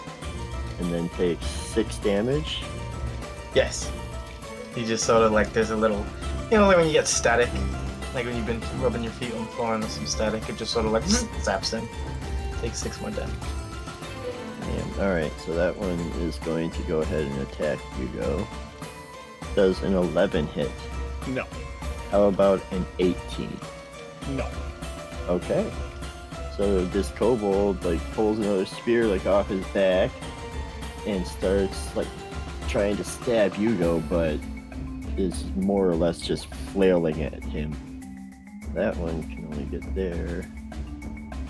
And then takes 6 damage. Yes. He just sort of like there's a little, like when you get static, like when you've been rubbing your feet on the floor and there's some static, it just sort of like zaps them. Takes 6 more damage. Alright, so that one is going to go ahead and attack Hugo. Does an 11 hit? No. How about an 18? No. Okay. So this kobold like pulls another spear like off his back and starts like trying to stab Hugo, but is more or less just flailing at him. That one can only get there.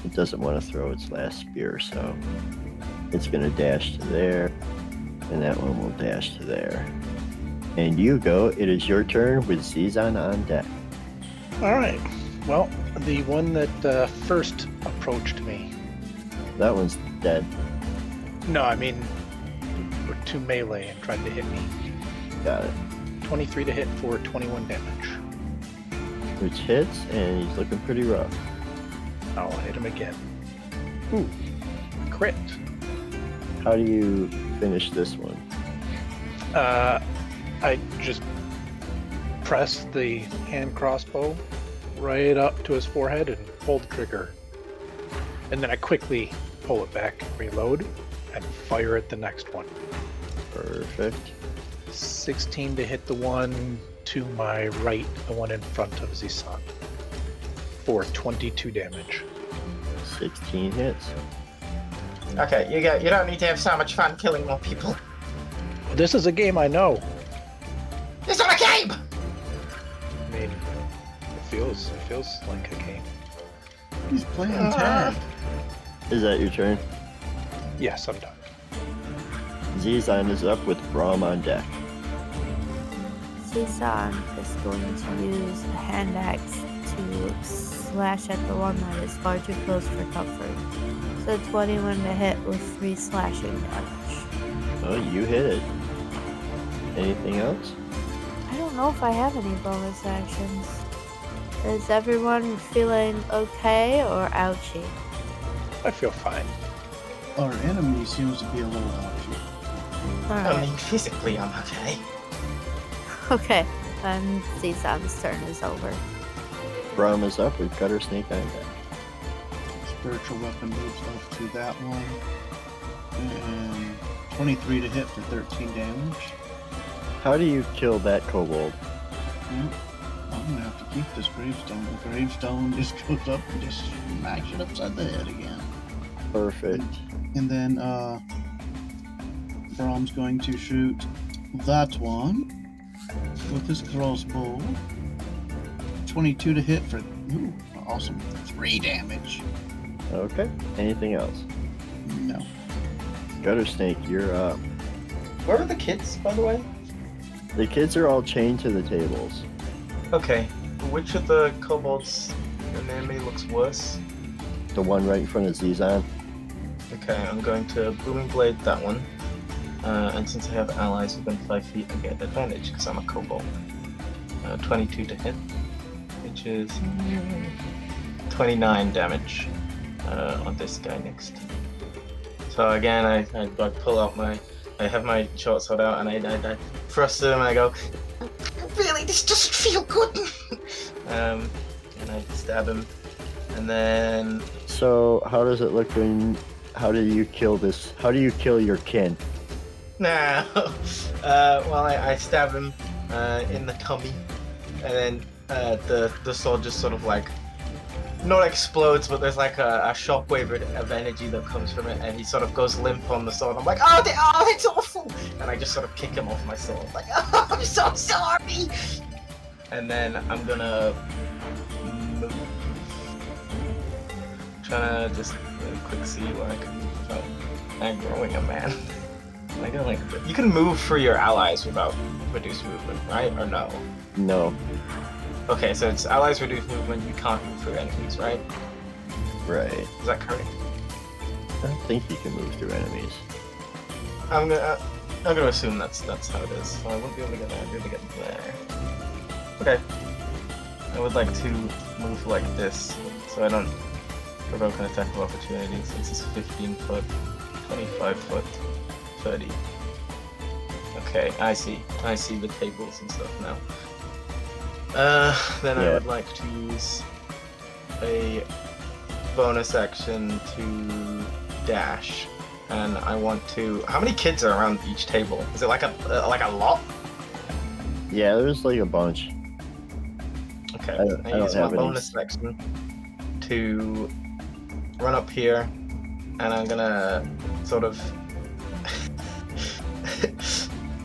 It doesn't want to throw its last spear, so it's going to dash to there, and that one will dash to there. And Hugo, it is your turn with Zizan on deck. All right. Well, the one that first approached me. That one's dead. No, I mean, were 2 melee and tried to hit me. Got it. 23 to hit for 21 damage. Which hits, and he's looking pretty rough. I'll hit him again. Ooh, crit. How do you finish this one? I just press the hand crossbow right up to his forehead and pull the trigger. And then I quickly pull it back, reload, and fire at the next one. Perfect. 16 to hit the one to my right, the one in front of Zizan, for 22 damage. 16 hits. Okay, you don't need to have so much fun killing more people. This is a game I know. It's not a game! I mean, it feels like a game. He's playing tag. Is that your turn? Yes, I'm done. Zizan is up with Braum on deck. Zizan is going to use a hand axe to slash at the one that is far too close for comfort. So 21 to hit with 3 slashing damage. Oh, you hit it. Anything else? I don't know if I have any bonus actions. Is everyone feeling okay or ouchy? I feel fine. Our enemy seems to be a little ouchy. I Alright. mean, physically I'm okay. Okay, then Zizan's turn is over. Braum is up with Gutter Snake on deck. Spiritual weapon moves up to that one. And 23 to hit for 13 damage. How do you kill that kobold? Yep. I'm gonna have to keep this gravestone. The gravestone just goes up and just smacks it upside the head again. Perfect. And then Braum's going to shoot that one with his crossbow. 22 to hit for awesome 3 damage. Okay. Anything else? No. Gutter Snake, you're up. Where are the kids, by the way? The kids are all chained to the tables. Okay, which of the kobolds enemy looks worse? The one right in front of Zizan. Okay, I'm going to Booming Blade that one. And since I have allies within 5 feet, I get advantage because I'm a kobold. 22 to hit, which is 29 damage on this guy next. So again, I pull out I have my short sword out and I thrust him and I go, really, this doesn't feel good. And I stab him, and then So how does it look how do you kill this? How do you kill your kin? well, I stab him in the tummy, and then the sword just sort of like not explodes, but there's like a shockwave of energy that comes from it, and he sort of goes limp on the sword. I'm like, oh, it's awful! And I just sort of kick him off my sword, like, oh, I'm so sorry! And then I'm gonna move. Trying to just really quick see where I can move without aggroing a man. I can like, you can move for your allies without reduced movement, right? Or no? No. Okay, so it's allies reduce movement, you can't move through enemies, right? Right. Is that correct? I don't think you can move through enemies. I'm gonna assume that's how it is. So I wouldn't be able to get there. I'd be able to get there. Okay. I would like to move like this, so I don't provoke an attack of opportunity. Since it's 15 foot, 25 foot, 30. Okay, I see. I see the tables and stuff now. Then I would like to use a bonus action to dash, and I want to. How many kids are around each table? Is it like a lot? Yeah, there's like a bunch. Okay, I don't use my have any. bonus action to run up here, and I'm gonna sort of.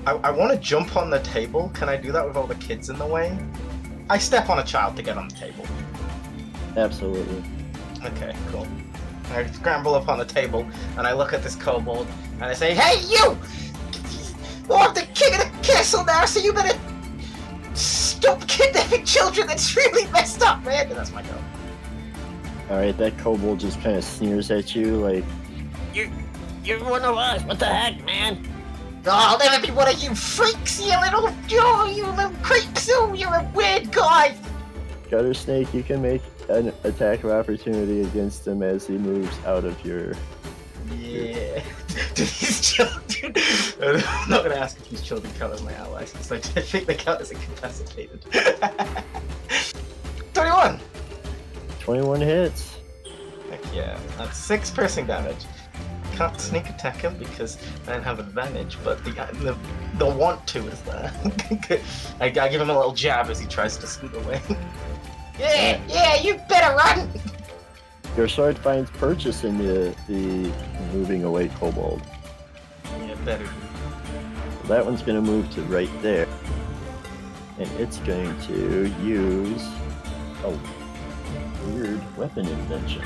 I want to jump on the table. Can I do that with all the kids in the way? I step on a child to get on the table. Absolutely. Okay, cool. I scramble up on the table, and I look at this kobold, and I say, "Hey, you! Oh, I'm the king of the castle now, so you better stop kidnapping children. That's really messed up, man." And that's my go. Alright, that kobold just kind of sneers at you like, You're one of us. What the heck, man? Oh, I'll never be one of you freaks, you little creeps. Oh, you're a weird guy. Gutter Snake, you can make an attack of opportunity against him as he moves out of your... Yeah. Do these children... I'm not going to ask if these children count as my allies, because I think they count as incapacitated. 21! 21 hits. Heck yeah. That's 6 piercing damage. Can't sneak attack him because I don't have advantage, but the want to is there. I give him a little jab as he tries to scoot away. Yeah, you better run. Your sword finds purchase in the moving away kobold. Yeah, better. That one's going to move to right there. And it's going to use a weird weapon invention.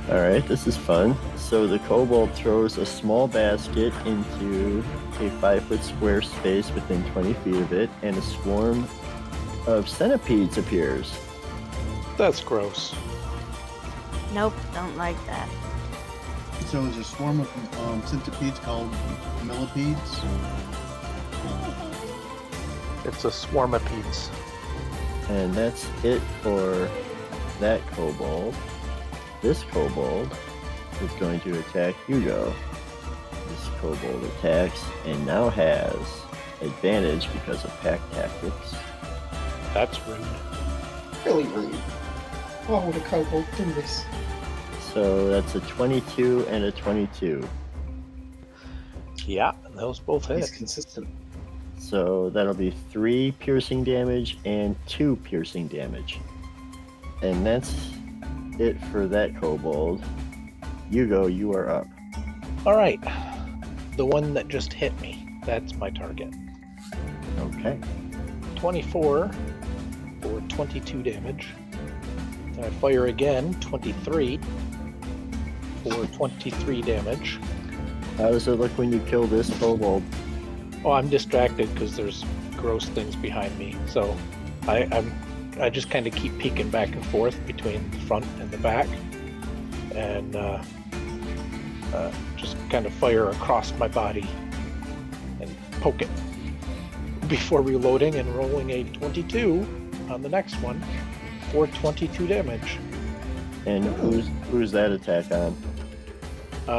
Alright, this is fun. So the kobold throws a small basket into a 5-foot square space within 20 feet of it, and a swarm of centipedes appears. That's gross. Nope, don't like that. So there's a swarm of centipedes called millipedes. It's a swarm of peats. And that's it for that kobold. This kobold is going to attack Hugo. This kobold attacks and now has advantage because of pack tactics. That's rude. Really rude. Why would a kobold do this? So that's a 22 and a 22. Yeah, those both He's hit. consistent. So that'll be 3 piercing damage and 2 piercing damage. And that's it for that kobold. Hugo, you are up. All right, the one that just hit me. That's my target. Okay. 24 for 22 damage. Then I fire again, 23 for 23 damage. How does it look when you kill this kobold? Oh, I'm distracted because there's gross things behind me. So I just kind of keep peeking back and forth between the front and the back, and just kind of fire across my body and poke it before reloading and rolling a 22 on the next one for 22 damage. And who's that attack on?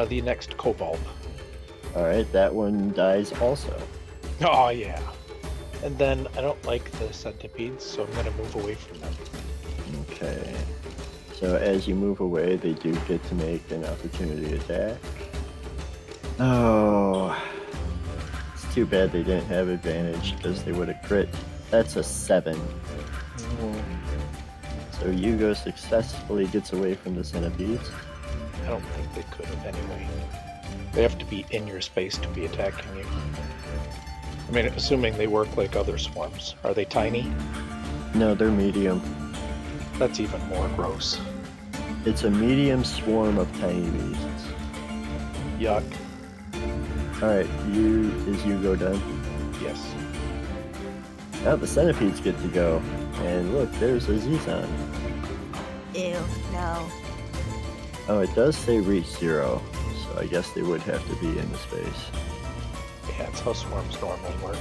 The next kobold. Alright, that one dies also. Oh yeah. And then I don't like the centipedes, so I'm gonna move away from them. Okay. So as you move away, they do get to make an opportunity attack. Oh. It's too bad they didn't have advantage because they would have crit. That's a 7. So Yugo successfully gets away from the centipedes. I don't think they could have anyway. They have to be in your space to be attacking you. I mean, assuming they work like other swarms. Are they tiny? No, they're medium. That's even more gross. It's a medium swarm of tiny beasts. Yuck. Alright, is Yugo done? Yes. Now the centipedes get to go. And look, there's a Zizan. Ew, no. Oh, it does say reach 0, so I guess they would have to be in the space. Yeah, it's how swarms normally work.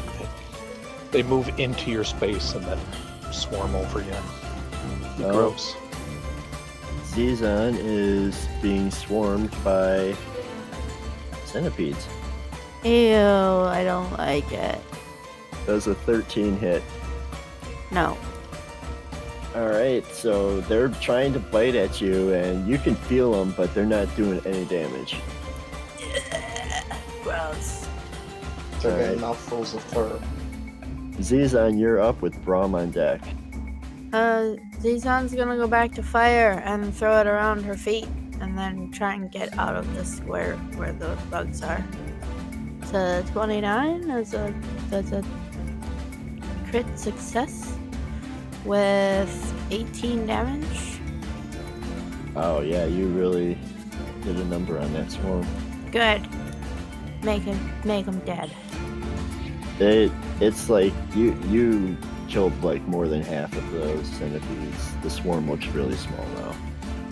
They move into your space and then swarm over you. Gross. Zizan is being swarmed by centipedes. Ew, I don't like it. Does a 13 hit. No. Alright, so they're trying to bite at you, and you can feel them, but they're not doing any damage. Gross. They're Alright. getting mouthfuls of fur. Zizan, you're up with Braum on deck. Zizan's gonna go back to fire and throw it around her feet and then try and get out of the square where the bugs are. It's a 29 that's a crit success with 18 damage. Oh yeah, you really did a number on that swarm. Good. Make him dead. It's like you killed like more than half of those centipedes. The swarm looks really small now.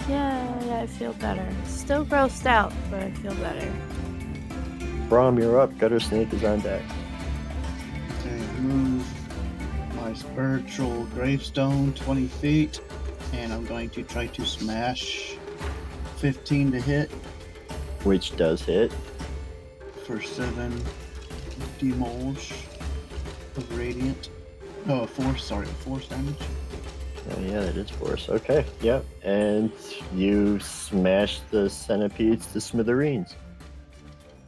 Yeah, I feel better. Still grossed out, but I feel better. Braum, you're up. Gutter Snake is on deck. Okay, move my spiritual gravestone 20 feet, and I'm going to try to smash 15 to hit Which does hit. for 7 demulge of radiant. Oh, force damage. Oh yeah, that is force. Okay, yep. And you smash the centipedes to smithereens.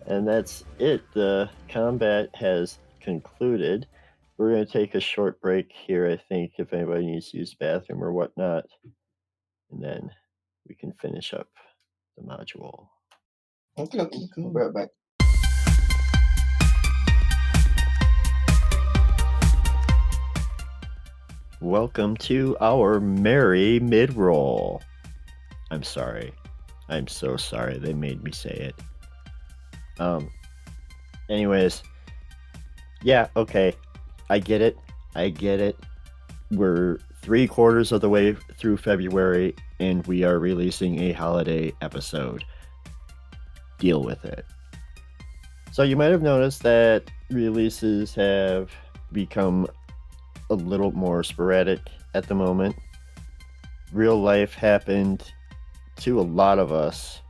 And that's it. The combat has concluded. We're going to take a short break here, I think, if anybody needs to use the bathroom or whatnot. And then we can finish up the module. Okay, Cool. I'll be right back. Welcome to our merry mid-roll. I'm sorry. I'm so sorry. They made me say it. Anyways. Yeah, okay. I get it. We're 3/4 of the way through February, and we are releasing a holiday episode. Deal with it. So you might have noticed that releases have become a little more sporadic at the moment. Real life happened to a lot of us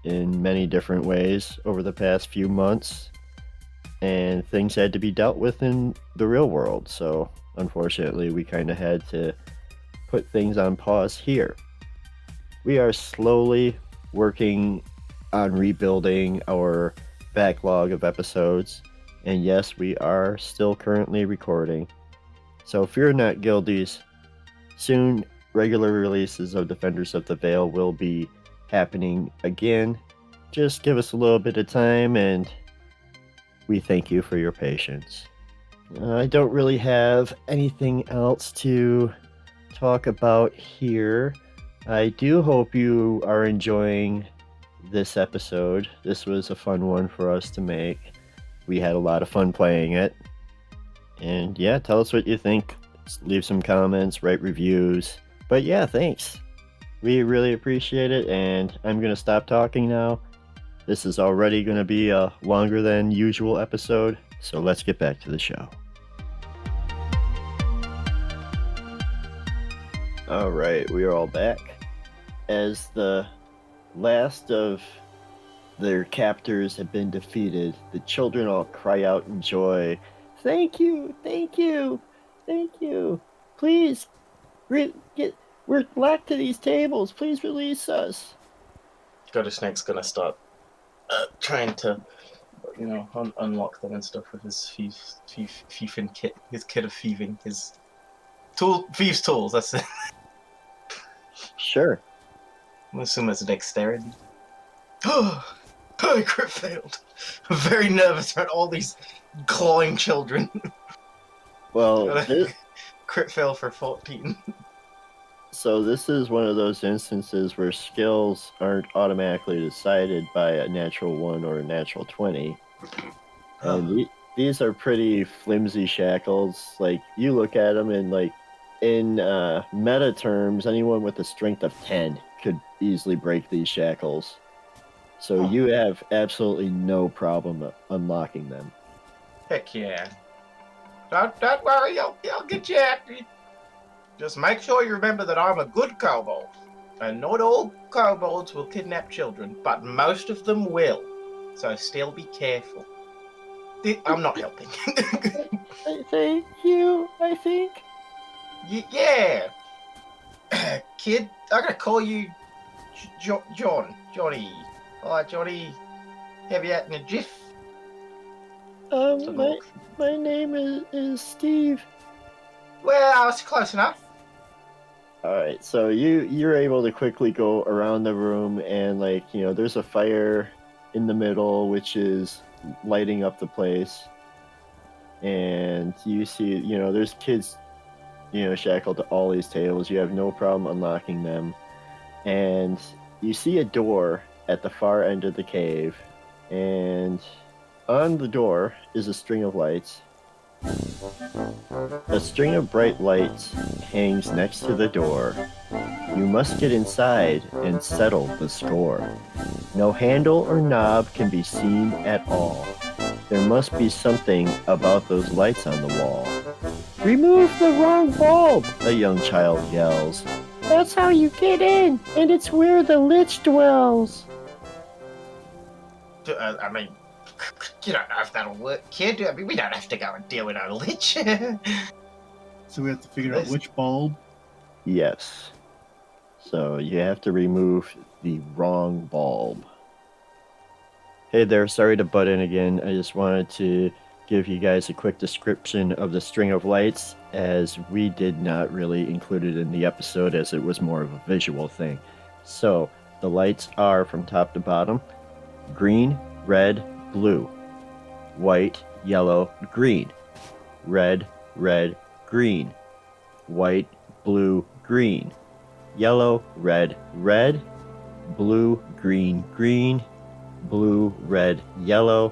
in many different ways over the past few months, and things had to be dealt with in the real world. So unfortunately, we kind of had to put things on pause here. We are slowly working on rebuilding our backlog of episodes, and yes, we are still currently recording. So fear not, guildies. Soon, regular releases of Defenders of the Veil will be happening again. Just give us a little bit of time, and we thank you for your patience. I don't really have anything else to talk about here. I do hope you are enjoying this episode. This was a fun one for us to make. We had a lot of fun playing it. And yeah, tell us what you think. Leave some comments, write reviews. But yeah, thanks. We really appreciate it, and I'm going to stop talking now. This is already going to be a longer than usual episode, so let's get back to the show. Alright, we are all back. As the last of their captors have been defeated, the children all cry out in joy. Thank you, thank you, thank you. Please, we're locked to these tables. Please release us. Gutter Snake's gonna start trying to, unlock them and stuff with his thieving kit, his kit of thieving, his thieves' tools. That's it. Sure. I'm assuming it's dexterity. Oh, I crit failed. I'm very nervous around all these clawing children. Well, Crit fail for 14. so this is one of those instances where skills aren't automatically decided by a natural 1 or a natural 20. And these are pretty flimsy shackles. Like, you look at them and, like, in meta terms, anyone with a strength of 10 could easily break these shackles. So you have absolutely no problem unlocking them. Heck yeah. Don't worry, I'll get you happy. Just make sure you remember that I'm a good kobold. And not all kobolds will kidnap children, but most of them will. So still be careful. I'm not helping. Thank you, I think. Yeah. Kid, I'm gonna call you Johnny. Alright, Johnny. Have you out in a jiff? My name is Steve. Well, I was close enough. Alright, so you're able to quickly go around the room and, like, you know, there's a fire in the middle which is lighting up the place. And you see, you know, there's kids, you know, shackled to all these tables. You have no problem unlocking them. And you see a door at the far end of the cave. And on the door is a string of lights. A string of bright lights hangs next to the door. You must get inside and settle the score. No handle or knob can be seen at all. There must be something about those lights on the wall. Remove the wrong bulb, a young child yells. That's how you get in, and it's where the Lich dwells. I mean, you don't know if that'll work, kid. I mean, we don't have to go and deal with a lich. So we have to figure out which bulb. Yes. So you have to remove the wrong bulb. Hey there, sorry to butt in again. I just wanted to give you guys a quick description of the string of lights, as we did not really include it in the episode as it was more of a visual thing. So the lights are from top to bottom: green, red, blue, white, yellow, green, red, red, green, white, blue, green, yellow, red, red, blue, green, green, blue, red, yellow,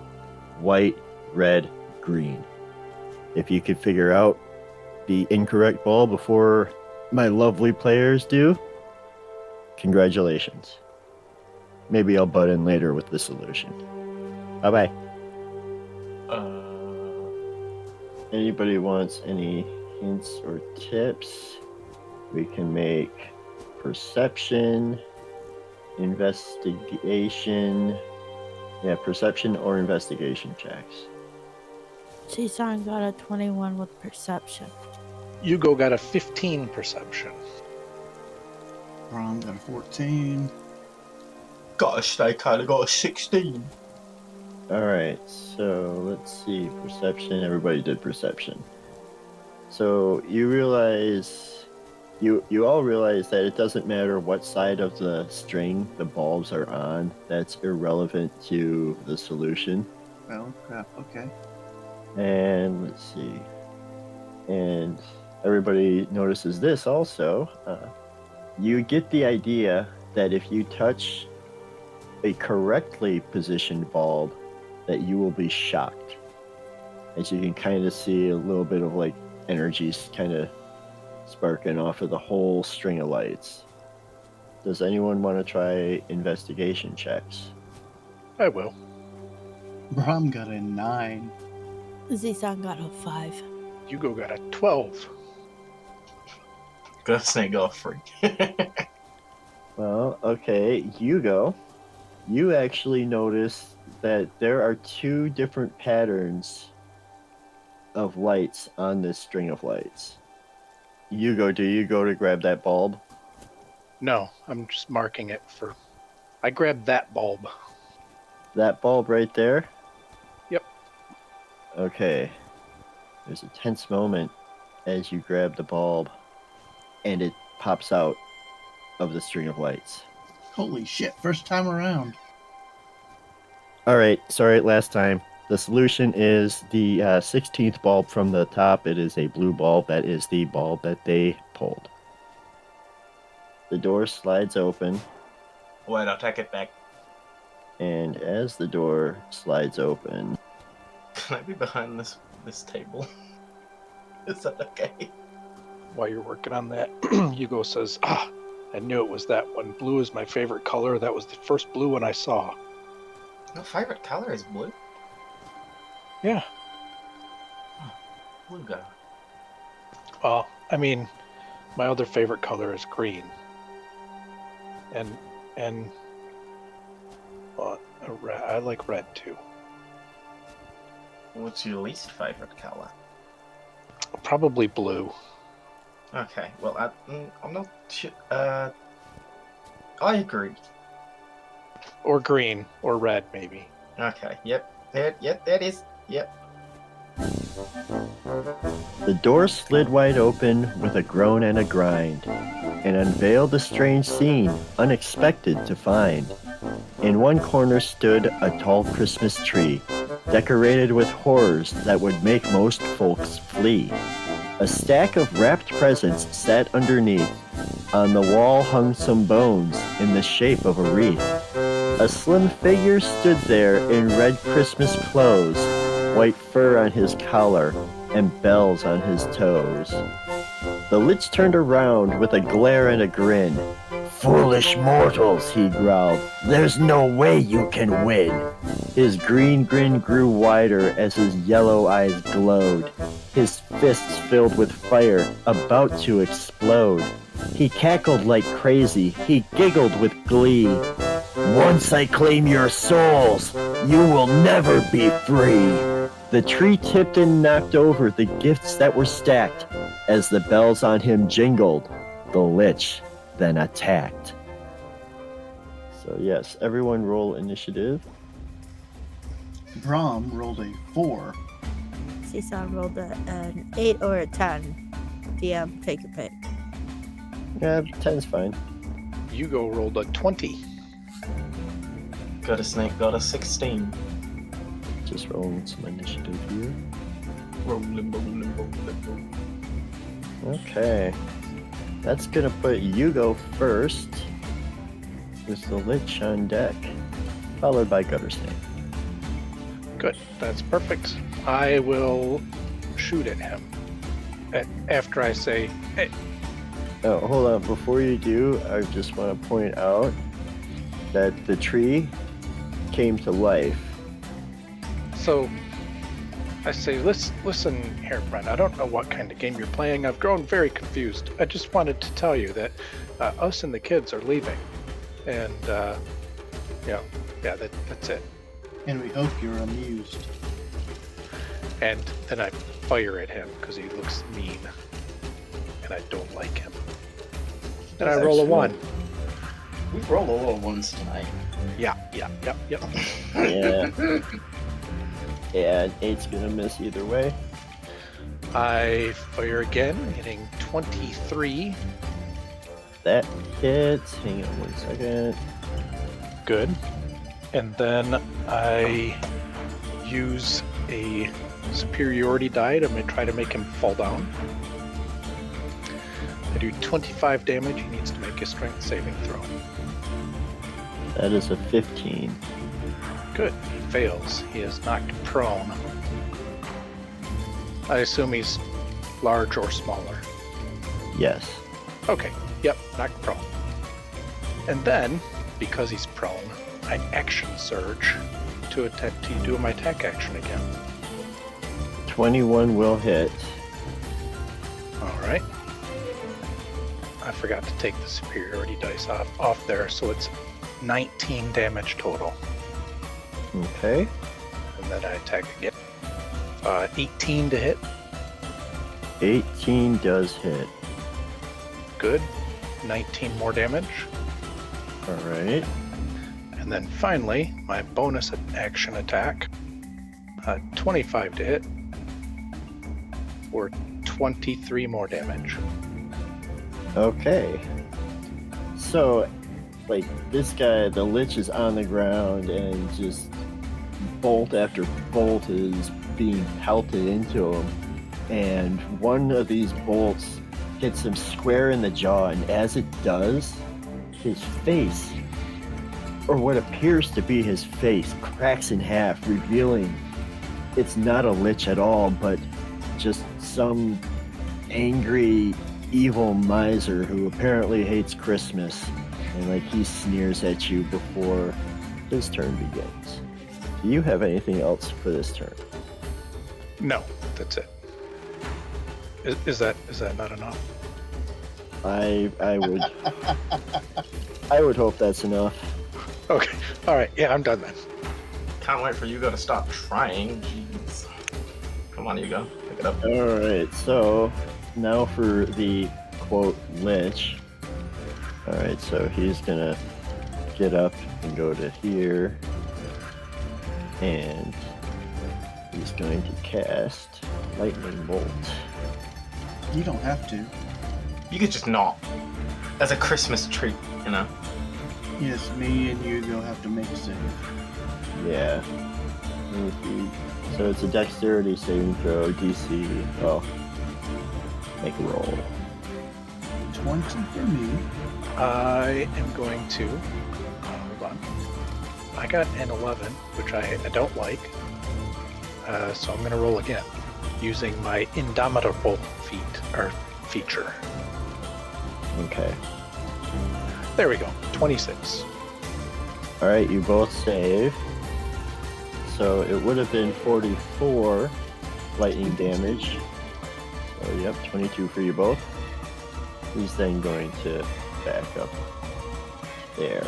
white, red, green. If you could figure out the incorrect ball before my lovely players do, congratulations. Maybe I'll butt in later with the solution. Bye-bye. Anybody wants any hints or tips? We can make perception, investigation. Yeah, perception or investigation checks. Chisan got a 21 with perception. Hugo got a 15 perception. Ron got a 14. Got a snake, I got a 16. Alright, so let's see. Perception. Everybody did perception. So you realize, you all realize that it doesn't matter what side of the string the bulbs are on. That's irrelevant to the solution. Oh, crap. Okay. And let's see. And everybody notices this also. You get the idea that if you touch a correctly positioned bulb, that you will be shocked. As you can kind of see a little bit of like energies kind of sparking off of the whole string of lights. Does anyone want to try investigation checks? I will. Brom got a 9. Zisan got a 5. Hugo got a 12. Got a snake off freak. Well, okay, Hugo, you actually notice that there are 2 different patterns of lights on this string of lights. Hugo, do you go to grab that bulb? No, I'm just marking it for... I grabbed that bulb. That bulb right there? Yep. Okay. There's a tense moment as you grab the bulb, and it pops out of the string of lights. Holy shit, first time around. All right, sorry, last time. The solution is the 16th bulb from the top. It is a blue bulb. That is the bulb that they pulled. The door slides open, Wait, I'll take it back. and as the door slides open, Can I be behind this table? Is that okay? While you're working on that, Hugo says, I knew it was that one. Blue is my favorite color. That was the first blue one I saw. Your favorite color is blue? Yeah. Blue guy. Well, I mean, my other favorite color is green. And well, I like red too. What's your least favorite color? Probably blue. Okay, well, I'm not sure. I agree. Or green. Or red, maybe. Okay, yep, that is, yep. the door slid wide open with a groan and a grind, and unveiled a strange scene, unexpected to find. In one corner stood a tall Christmas tree, decorated with horrors that would make most folks flee. A stack of wrapped presents sat underneath. On the wall hung some bones in the shape of a wreath. A slim figure stood there in red Christmas clothes, white fur on his collar and bells on his toes. The Lich turned around with a glare and a grin. "Foolish mortals," he growled, "there's no way you can win." His green grin grew wider as his yellow eyes glowed, his fists filled with fire, about to explode. He cackled like crazy, he giggled with glee. "Once I claim your souls, you will never be free." The tree tipped and knocked over the gifts that were stacked. As the bells on him jingled, the Lich then attacked. So yes, everyone roll initiative. Brom rolled a 4. Seesaw rolled an 8 or a 10. DM, take your pick. Yeah, 10's fine. Hugo rolled a 20. Got a snake, got a 16. Just rolling some initiative here. Rolling. Okay. That's gonna put Hugo first with the Lich on deck, followed by Gutter Snake. Good. That's perfect. I will shoot at him. After I say, hey, Oh, hold on. Before you do, I just want to point out that the tree came to life. so I say, listen here, friend. I don't know what kind of game you're playing. I've grown very confused. I just wanted to tell you that us and the kids are leaving. And, that's it. And we hope you're amused. And then I fire at him because he looks mean. And I don't like him. And I roll a 1. We've rolled a little ones tonight. Yep. Yeah. Yeah, 8's gonna miss either way. I fire again, hitting 23. That hits. Hang on 1 second. Good. And then I use a superiority die to try to make him fall down. I do 25 damage. He needs to make a strength saving throw. That is a 15. Good. He fails. He is knocked prone. I assume he's large or smaller. Yes. Okay. Yep. Knocked prone. And then, because he's prone, I action surge to do my attack action again. 21 will hit. All right. I forgot to take the superiority dice off there, so it's 19 damage total. Okay. And then I attack again. 18 to hit. 18 does hit. Good. 19 more damage. All right. And then finally, my bonus action attack. 25 to hit. For 23 more damage. Okay. So, like, this guy, the Lich is on the ground and just bolt after bolt is being pelted into him. And one of these bolts hits him square in the jaw, and as it does, his face, or what appears to be his face, cracks in half, revealing it's not a Lich at all, but just some angry, evil miser who apparently hates Christmas, and like he sneers at you before his turn begins. Do you have anything else for this turn? No, that's it. Is that not enough? I would hope that's enough. Okay. All right. Yeah, I'm done then. Can't wait for Hugo to stop trying. Jeez. Come on, Hugo. Pick it up. All right, so now for the quote Lich. All right, so he's gonna get up and go to here, and he's going to cast Lightning Bolt. You don't have to. You could just not. As a Christmas treat, you know? Yes, me and Hugo have to make a save. Yeah. So it's a dexterity saving throw, DC. Well, make a roll. 20 for me. I am going to. Hold on. I got an 11, which I don't like. So I'm going to roll again using my indomitable feature. Okay. There we go. 26. All right, you both save. So it would have been 44 lightning damage. So yep, 22 for you both. He's then going to back up there.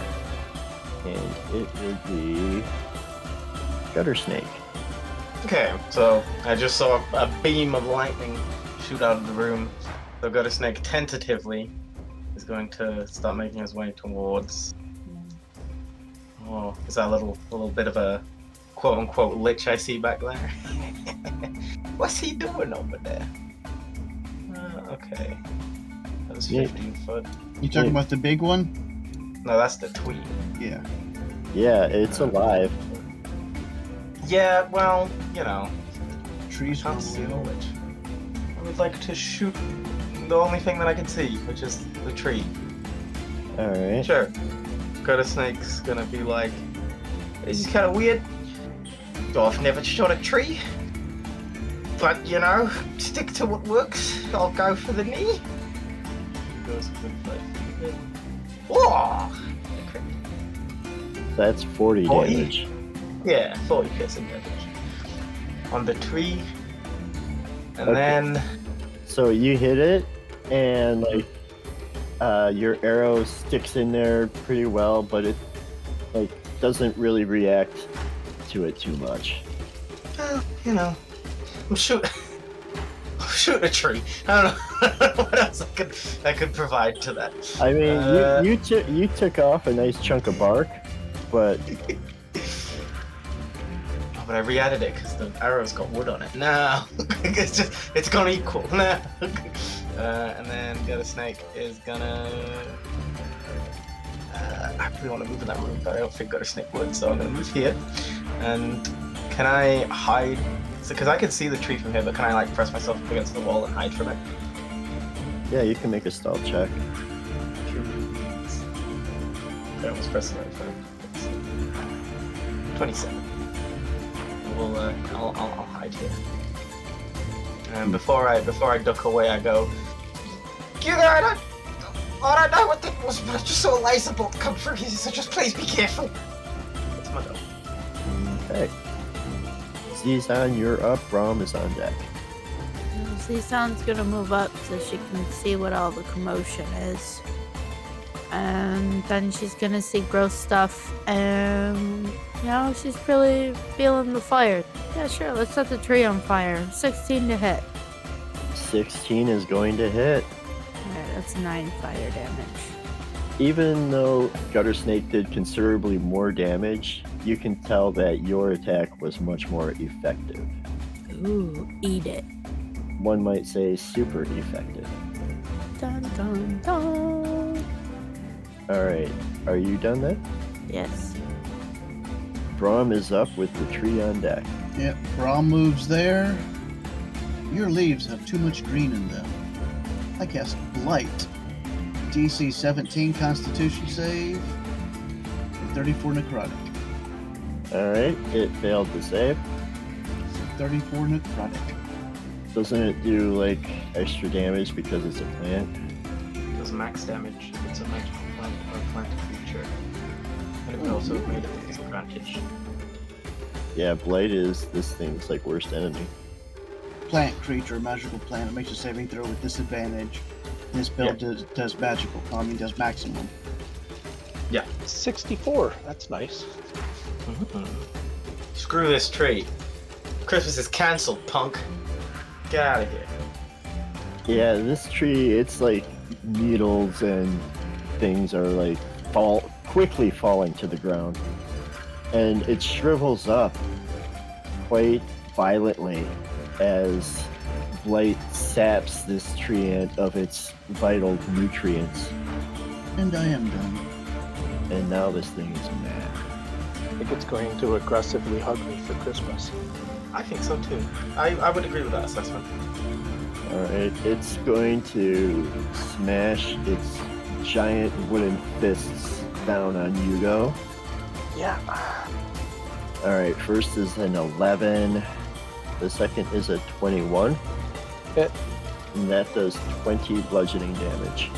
And it would be Gutter Snake. Okay, so I just saw a beam of lightning shoot out of the room. So Gutter Snake tentatively is going to start making his way towards. Oh, is that a little bit of a quote unquote Lich I see back there? What's he doing over there? Okay. That was 15 foot. You talking about the big one? No, that's the tweet. Yeah. Yeah, it's alive. Yeah, well, you know. Trees Can't were see the little. Lich. I would like to shoot the only thing that I can see, which is the tree. Alright. Sure. Gutter Snake's gonna be like, this is kind of weird. I've never shot a tree. But, you know, stick to what works. I'll go for the knee. He goes for the foot. Whoa! That's 40 40. damage. Yeah, 40 piercing damage. On the tree. And Okay. then... So you hit it, and like your arrow sticks in there pretty well, but it like doesn't really react to it too much. Well, you know, I'm shooting a tree. I don't know what else I could provide to that. I mean, you took off a nice chunk of bark, but Oh, but I re-added it because the arrow's got wood on it. No, it's gonna equal. No. And then the other snake is gonna. I really want to move in that room, but I don't think Gutter Snake would, so I'm gonna move here. And can I hide? Because I can see the tree from here, but can I like press myself up against the wall and hide from it? yeah, you can make a stealth check. I almost pressed the right button. 27. I'll hide here. And before I duck away, I go. I don't know what that was, but I just saw a laser bolt come through here, so just please be careful. That's my go. Okay. Zizan, you're up. Rom is on deck. Zizan's gonna move up so she can see what all the commotion is. And then she's gonna see gross stuff, and you know, she's really feeling the fire. Yeah, sure, let's set the tree on fire. 16 to hit. 16 is going to hit. Alright, that's 9 fire damage. Even though Gutter Snake did considerably more damage, you can tell that your attack was much more effective. Ooh, eat it. One might say super effective. Dun dun dun. Alright, are you done then? Yes. Braum is up with the tree on deck. Yep, Braum moves there. Your leaves have too much green in them. I cast Blight. DC 17 Constitution save. And 34 necrotic. Alright, it failed to save. 34 necrotic. Doesn't it do, like, extra damage because it's a plant? It does max damage if it's a magical plant or plant creature. And it would also make it a disadvantage. Yeah, Blight is this thing's, like, worst enemy. Plant creature, magical plant. It makes a saving throw with disadvantage. This build does magical. Does maximum. 64. That's nice. Screw this tree. Christmas is cancelled, punk. Get out of here. Yeah, this tree, it's like needles and things are like quickly falling to the ground. And it shrivels up quite violently as Blight saps this tree of its vital nutrients. And I am done. And now this thing is mad. I think it's going to aggressively hug me for Christmas. I think so too. I would agree with that assessment. Alright, it's going to smash its giant wooden fists down on Yugo. Yeah. Alright, first is an 11. The second is a 21. Hit. And that does 20 bludgeoning damage.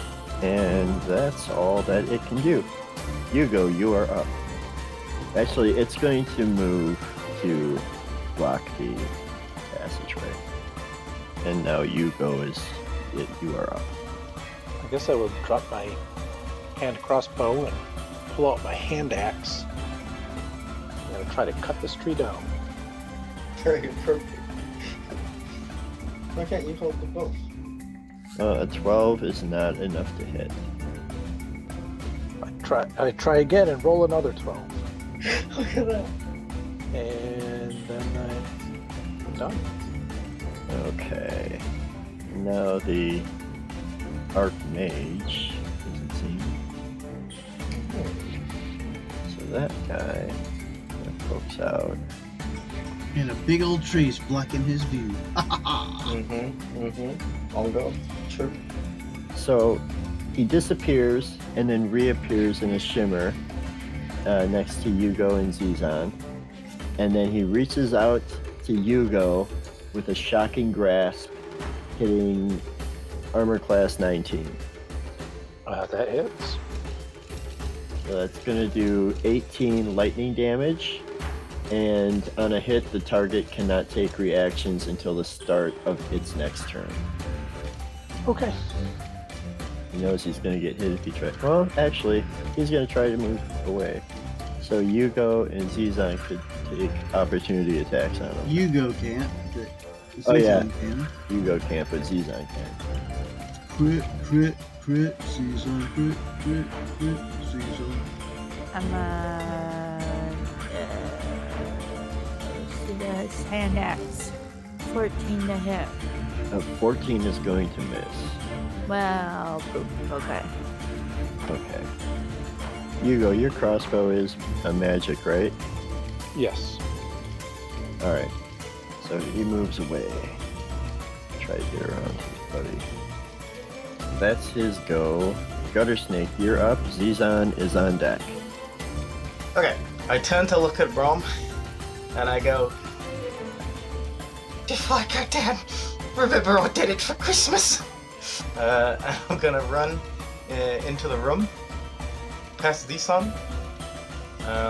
And that's all that it can do. Yugo, you are up. Actually, it's going to move to block the passageway. And now you are up. I guess I will drop my hand crossbow and pull out my hand axe. I'm going to try to cut this tree down. Very appropriate. Why can't you hold the bow? A 12 is not enough to hit. I try again and roll another 12. Look at that. And then I'm done. Okay. Now the Archmage doesn't seem. So that guy pokes out. And a big old tree's blocking his view. I'll go. True. So he disappears and then reappears in a shimmer next to Yugo and Zizan. And then he reaches out to Yugo with a shocking grasp, hitting armor class 19. That hits. So that's going to do 18 lightning damage. And on a hit, the target cannot take reactions until the start of its next turn. Okay. He knows he's going to get hit if he tries. Well, actually, he's going to try to move away. So Yugo and Zizan could take opportunity attacks on him. Yugo can't. But Oh, yeah. Zizan can. Yugo can't, but Zizan can. Crit, Zizan, crit, Zizan. I'm see this hand axe. 14 to hit. 14 is going to miss. Well, poop. Okay. Okay. Yugo, your crossbow is a magic, right? Yes. Alright. So he moves away. Try to get around his buddy. That's his go. Gutter Snake, you're up. Zizan is on deck. Okay. I turn to look at Brom, and I go, "Just like I did. Remember I did it for Christmas." I'm gonna run into the room, past Zizan,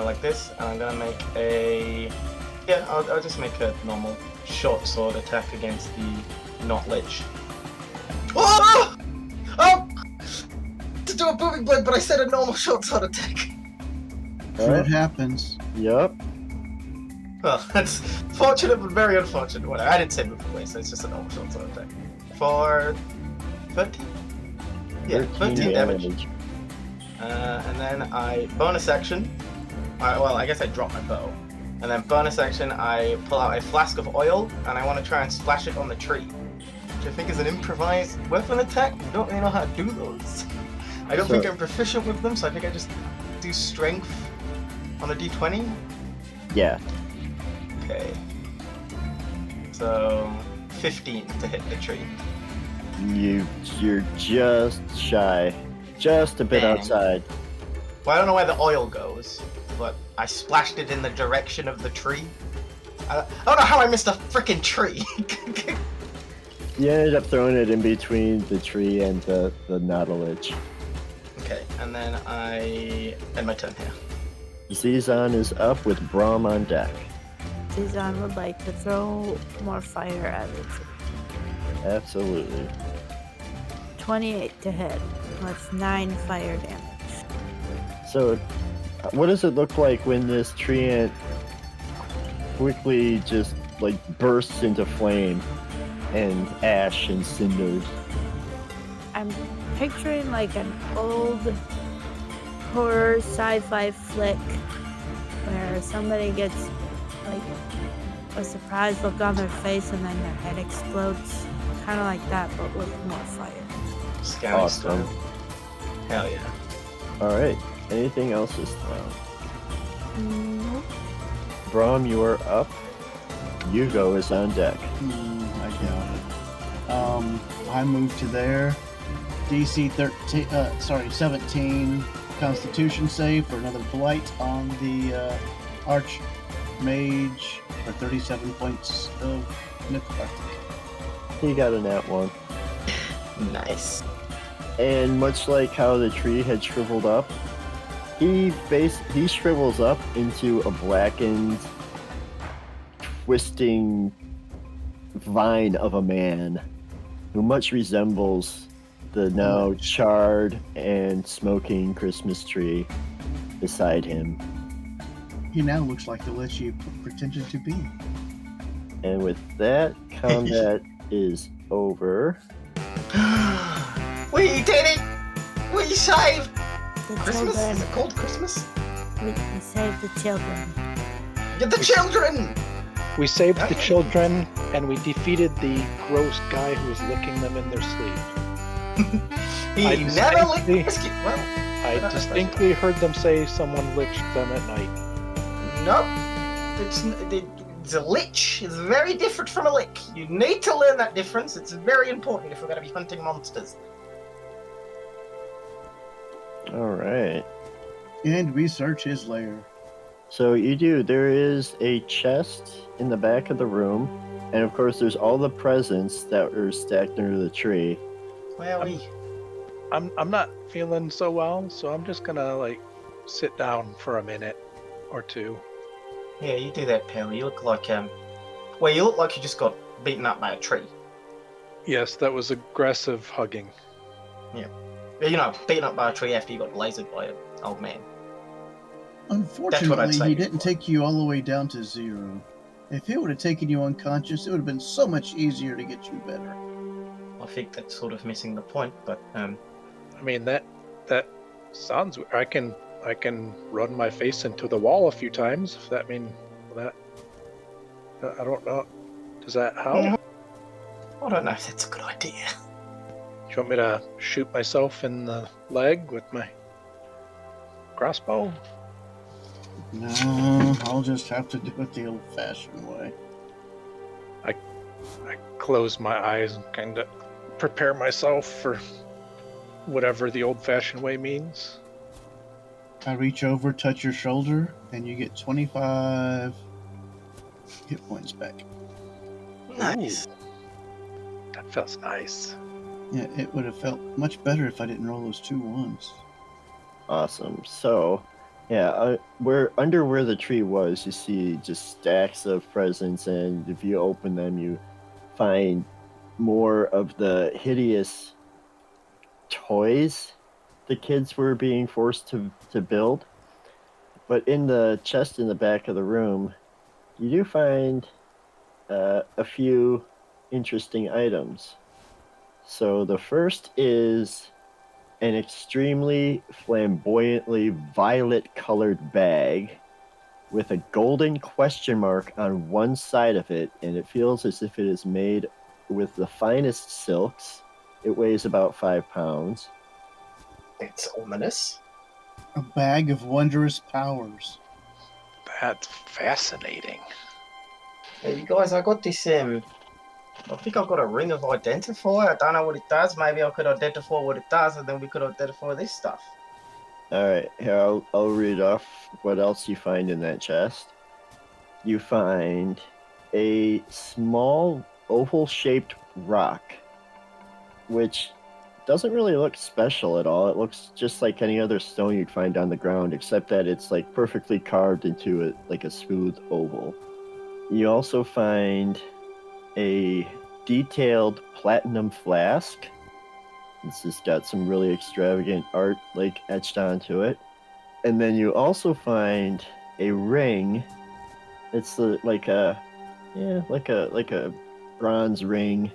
like this, and I'm gonna make a... Yeah, I'll just make a normal short sword attack against the not Lich. Oh! Oh! To do a booming blade, but I said a normal short sword attack. Crit happens. Yup. Well, that's fortunate but very unfortunate. Whatever. I didn't say move away, so it's just a normal short sword attack. For 13? Yeah, 13 damage. And then I bonus action. Well, I guess I drop my bow. And then bonus action, I pull out a flask of oil, and I want to try and splash it on the tree. Which I think is an improvised weapon attack. I don't really know how to do those. I don't So- think I'm proficient with them, so I think I just do strength on a d20. Yeah. Okay. So 15 to hit the tree. You're just shy. Just a bit Dang. outside. Well, I don't know where the oil goes, but I splashed it in the direction of the tree. I don't know how I missed a freaking tree. You ended up throwing it in between the tree and the Lich. Okay, and then I end my turn here. Zizan is up with Braum on deck. Zizan would like to throw more fire at the tree. Absolutely. 28 to hit with 9 fire damage. So, what does it look like when this tree ant quickly just like bursts into flame and ash and cinders? I'm picturing like an old horror sci-fi flick where somebody gets like a surprised look on their face and then their head explodes. Kind of like that, but with more fire. Scary Awesome. stuff. Hell yeah. Alright, anything else this time? Nope. Braum, you are up. Hugo is on deck. I doubt it. I moved to there. DC 17 Constitution save for another blight on the Arch Mage for 37 points of necrotic. He got a nat 1. Nice. And much like how the tree had shriveled up, he shrivels up into a blackened, twisting vine of a man who much resembles the now charred and smoking Christmas tree beside him. He now looks like the Lich you pretended to be. And with that, combat is over. We did it! We saved The Christmas? children. Is it called Christmas? We saved the children. Get the children! We saved the children, and we defeated the gross guy who was licking them in their sleep. He I never licked distinctly- the biscuit. Well, I distinctly heard them say someone licked them at night. no. It's a lich. It's very different from a lick. You need to learn that difference. It's very important if we're going to be hunting monsters. Alright. And we search his lair. So you do. There is a chest in the back of the room, and of course there's all the presents that are stacked under the tree. Where are we? I'm not feeling so well, so I'm just gonna like sit down for a minute or two. Yeah, you do that, pal. You look like well, you look like you just got beaten up by a tree. Yes, that was aggressive hugging. You know, beaten up by a tree after you got lasered by an old man. Unfortunately, say he didn't before. take you all the way down to 0. If it would have taken you unconscious, it would have been so much easier to get you better. I think that's sort of missing the point, but I mean that sounds. I can run my face into the wall a few times. If that mean that. I don't know. Does that help? I don't know if that's a good idea. Do you want me to shoot myself in the leg with my crossbow? No, I'll just have to do it the old-fashioned way. I close my eyes and kind of prepare myself for whatever the old-fashioned way means. I reach over, touch your shoulder, and you get 25 hit points back. Nice. Ooh, that feels nice. Yeah, it would have felt much better if I didn't roll those 2 ones. Awesome. So, yeah, where the tree was, you see just stacks of presents, and if you open them, you find more of the hideous toys the kids were being forced to build. But in the chest in the back of the room, you do find a few interesting items. So the first is an extremely flamboyantly violet-colored bag with a golden question mark on one side of it, and it feels as if it is made with the finest silks. It weighs about 5 pounds. It's ominous. A bag of wondrous powers. That's fascinating. Hey, you guys, I got this. I think I've got a ring of identify. I don't know what it does. Maybe I could identify what it does, and then we could identify this stuff. All right, here I'll read off what else you find in that chest. You find a small oval-shaped rock, which doesn't really look special at all. It looks just like any other stone you'd find on the ground, except that it's like perfectly carved into a smooth oval. You also find a detailed platinum flask. This has got some really extravagant art like etched onto it. And then you also find a ring. It's like a bronze ring,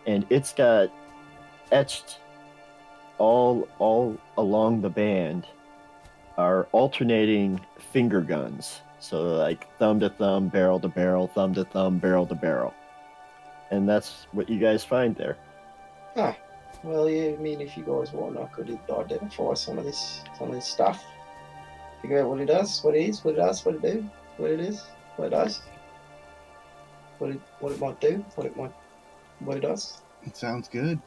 and it's got etched all along the band are alternating finger guns. So like thumb to thumb, barrel to barrel, thumb to thumb, barrel to barrel. And that's what you guys find there. Ah, well, yeah, I mean, if you guys want, I could identify some of this stuff. Figure out what it does, what it is, what it does, what it do, what it is, what it does, what it might do, what it does. It sounds good.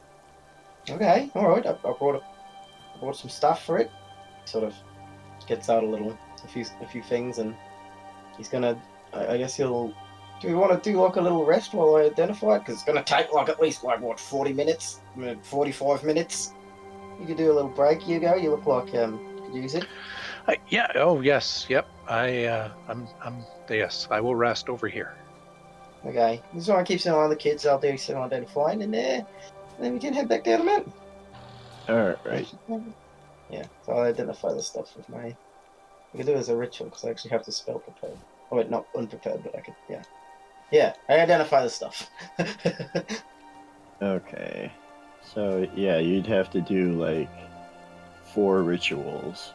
Okay, all right. I brought some stuff for it. Sort of gets out a few things, and he's gonna. I guess he'll. Do we want to do like a little rest while I identify it? Because it's going to take like at least like what 40 minutes, 45 minutes. You could do a little break. You go. You look like you could use it. Yeah. Oh, yes. Yep. I'm. Yes. I will rest over here. Okay. This one keeps an eye on the kids. I'll do some identifying, and then we can head back down the mountain. All right. Yeah. So I'll identify the stuff with my. I can do it as a ritual because I actually have the spell prepared. Oh wait, not unprepared, but I could. Yeah. Yeah. I identify the stuff. Okay. So yeah, you'd have to do like 4 rituals.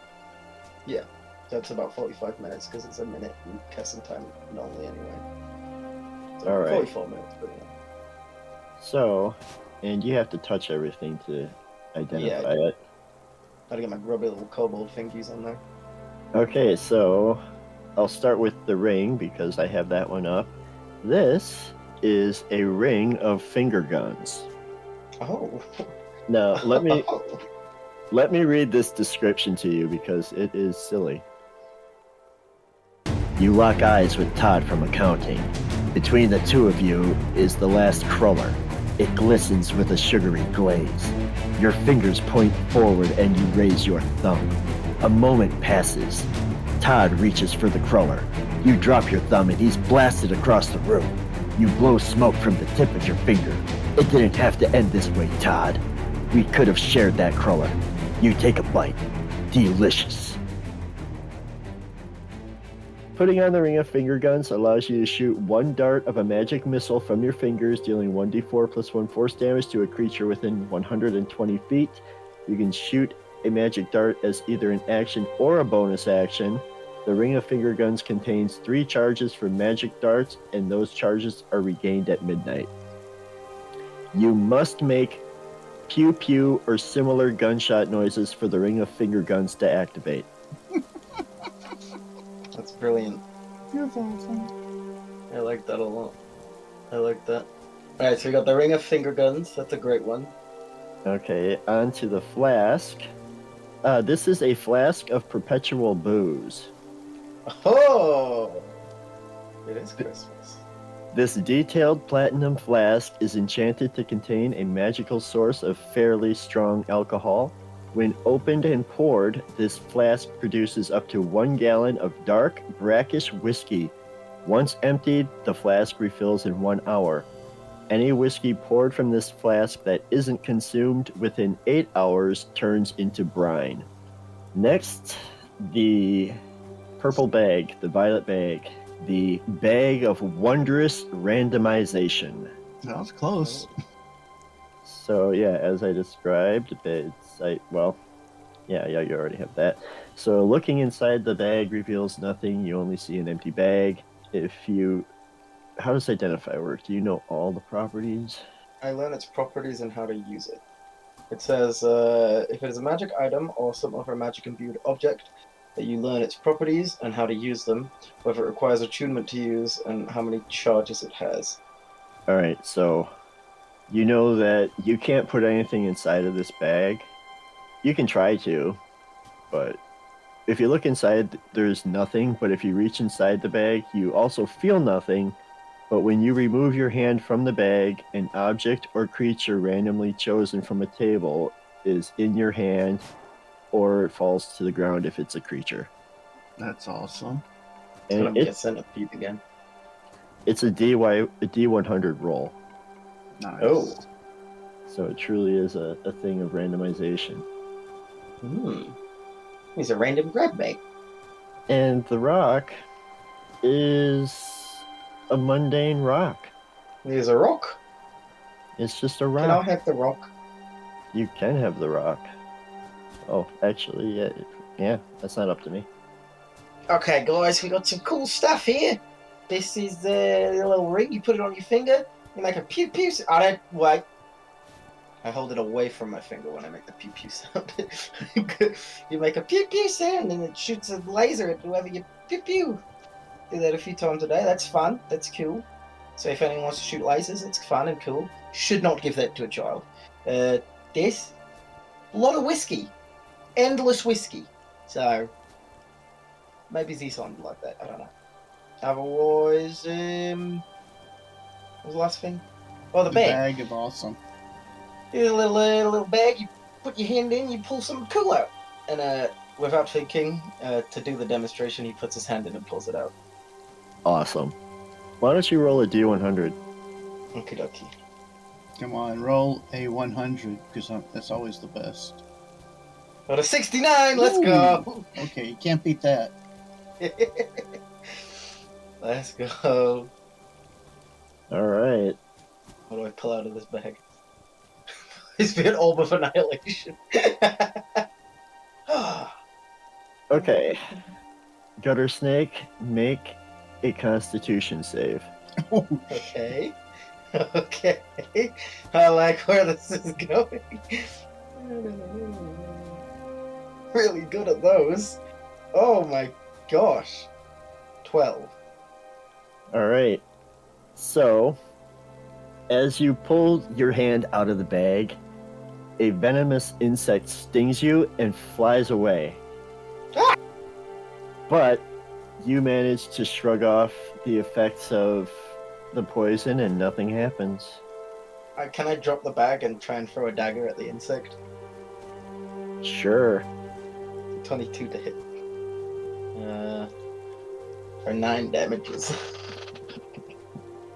Yeah. That's about 45 minutes because it's a minute in casting time normally anyway. So All right. 44 minutes, but yeah. So, and you have to touch everything to identify it. Gotta get my grubby little kobold fingies on there. Okay, so I'll start with the ring because I have that one up. This is a ring of finger guns. Oh. Now, let me read this description to you because it is silly. You lock eyes with Todd from accounting. Between the two of you is the last cruller. It glistens with a sugary glaze. Your fingers point forward and you raise your thumb. A moment passes. Todd reaches for the cruller. You drop your thumb and he's blasted across the room. You blow smoke from the tip of your finger. It didn't have to end this way, Todd. We could have shared that cruller. You take a bite. Delicious. Putting on the ring of finger guns allows you to shoot 1 dart of a magic missile from your fingers, dealing 1d4 plus 1 force damage to a creature within 120 feet. You can shoot a magic dart as either an action or a bonus action. The ring of finger guns contains 3 charges for magic darts, and those charges are regained at midnight. You must make pew pew or similar gunshot noises for the ring of finger guns to activate. That's brilliant. That's awesome. I like that a lot. I like that. Alright, so we got the ring of finger guns. That's a great one. Okay, on to the flask. This is a flask of perpetual booze. Oh! It is Christmas. This detailed platinum flask is enchanted to contain a magical source of fairly strong alcohol. When opened and poured, this flask produces up to 1 gallon of dark, brackish whiskey. Once emptied, the flask refills in 1 hour. Any whiskey poured from this flask that isn't consumed within 8 hours turns into brine. Next, the purple bag, the violet bag, the bag of wondrous randomization. That was close. So yeah, as I described, you already have that. So looking inside the bag reveals nothing. You only see an empty bag. How does identify work? Do you know all the properties? I learned its properties and how to use it. It says, if it is a magic item or some other magic-imbued object, that you learn its properties and how to use them, whether it requires attunement to use, and how many charges it has. All right, so you know that you can't put anything inside of this bag. You can try to, but if you look inside, there's nothing. But if you reach inside the bag, you also feel nothing. But when you remove your hand from the bag, an object or creature randomly chosen from a table is in your hand, or it falls to the ground if it's a creature. That's awesome. It's gonna And be a it's centipede again. a D100 roll. Nice. Oh. So it truly is a thing of randomization. He's a random grab bag. And the rock is a mundane rock. He's a rock. It's just a Can I rock. have the rock? You can have the rock. Oh, actually, yeah, that's not up to me. Okay, guys, we got some cool stuff here. This is the little ring. You put it on your finger. You make a pew pew. I don't wait. I hold it away from my finger when I make the pew pew sound. You make a pew pew sound, and it shoots a laser at whoever you pew pew. Do that a few times a day. That's fun. That's cool. So if anyone wants to shoot lasers, it's fun and cool. Should not give that to a child. This, a lot of whiskey, endless whiskey. So maybe Z-Son like that. I don't know. Otherwise, what was the last thing? Oh, the bag. Bag of awesome. Here's a little bag. You put your hand in, you pull some cool out, and without thinking, to do the demonstration, he puts his hand in and pulls it out. Awesome. Why don't you roll a D100? Okie dokie. Come on, roll a 100 because that's always the best. Got a 69. Let's go. Okay, you can't beat that. Let's go. All right. What do I pull out of this bag? It's been orb of annihilation. Okay. Gutter Snake, make a Constitution save. Okay. Okay. I like where this is going. Really good at those. Oh my gosh. 12. All right. So, as you pull your hand out of the bag, a venomous insect stings you and flies away. Ah! But you manage to shrug off the effects of the poison and nothing happens. Can I drop the bag and try and throw a dagger at the insect? Sure. 22 to hit. For 9 damages.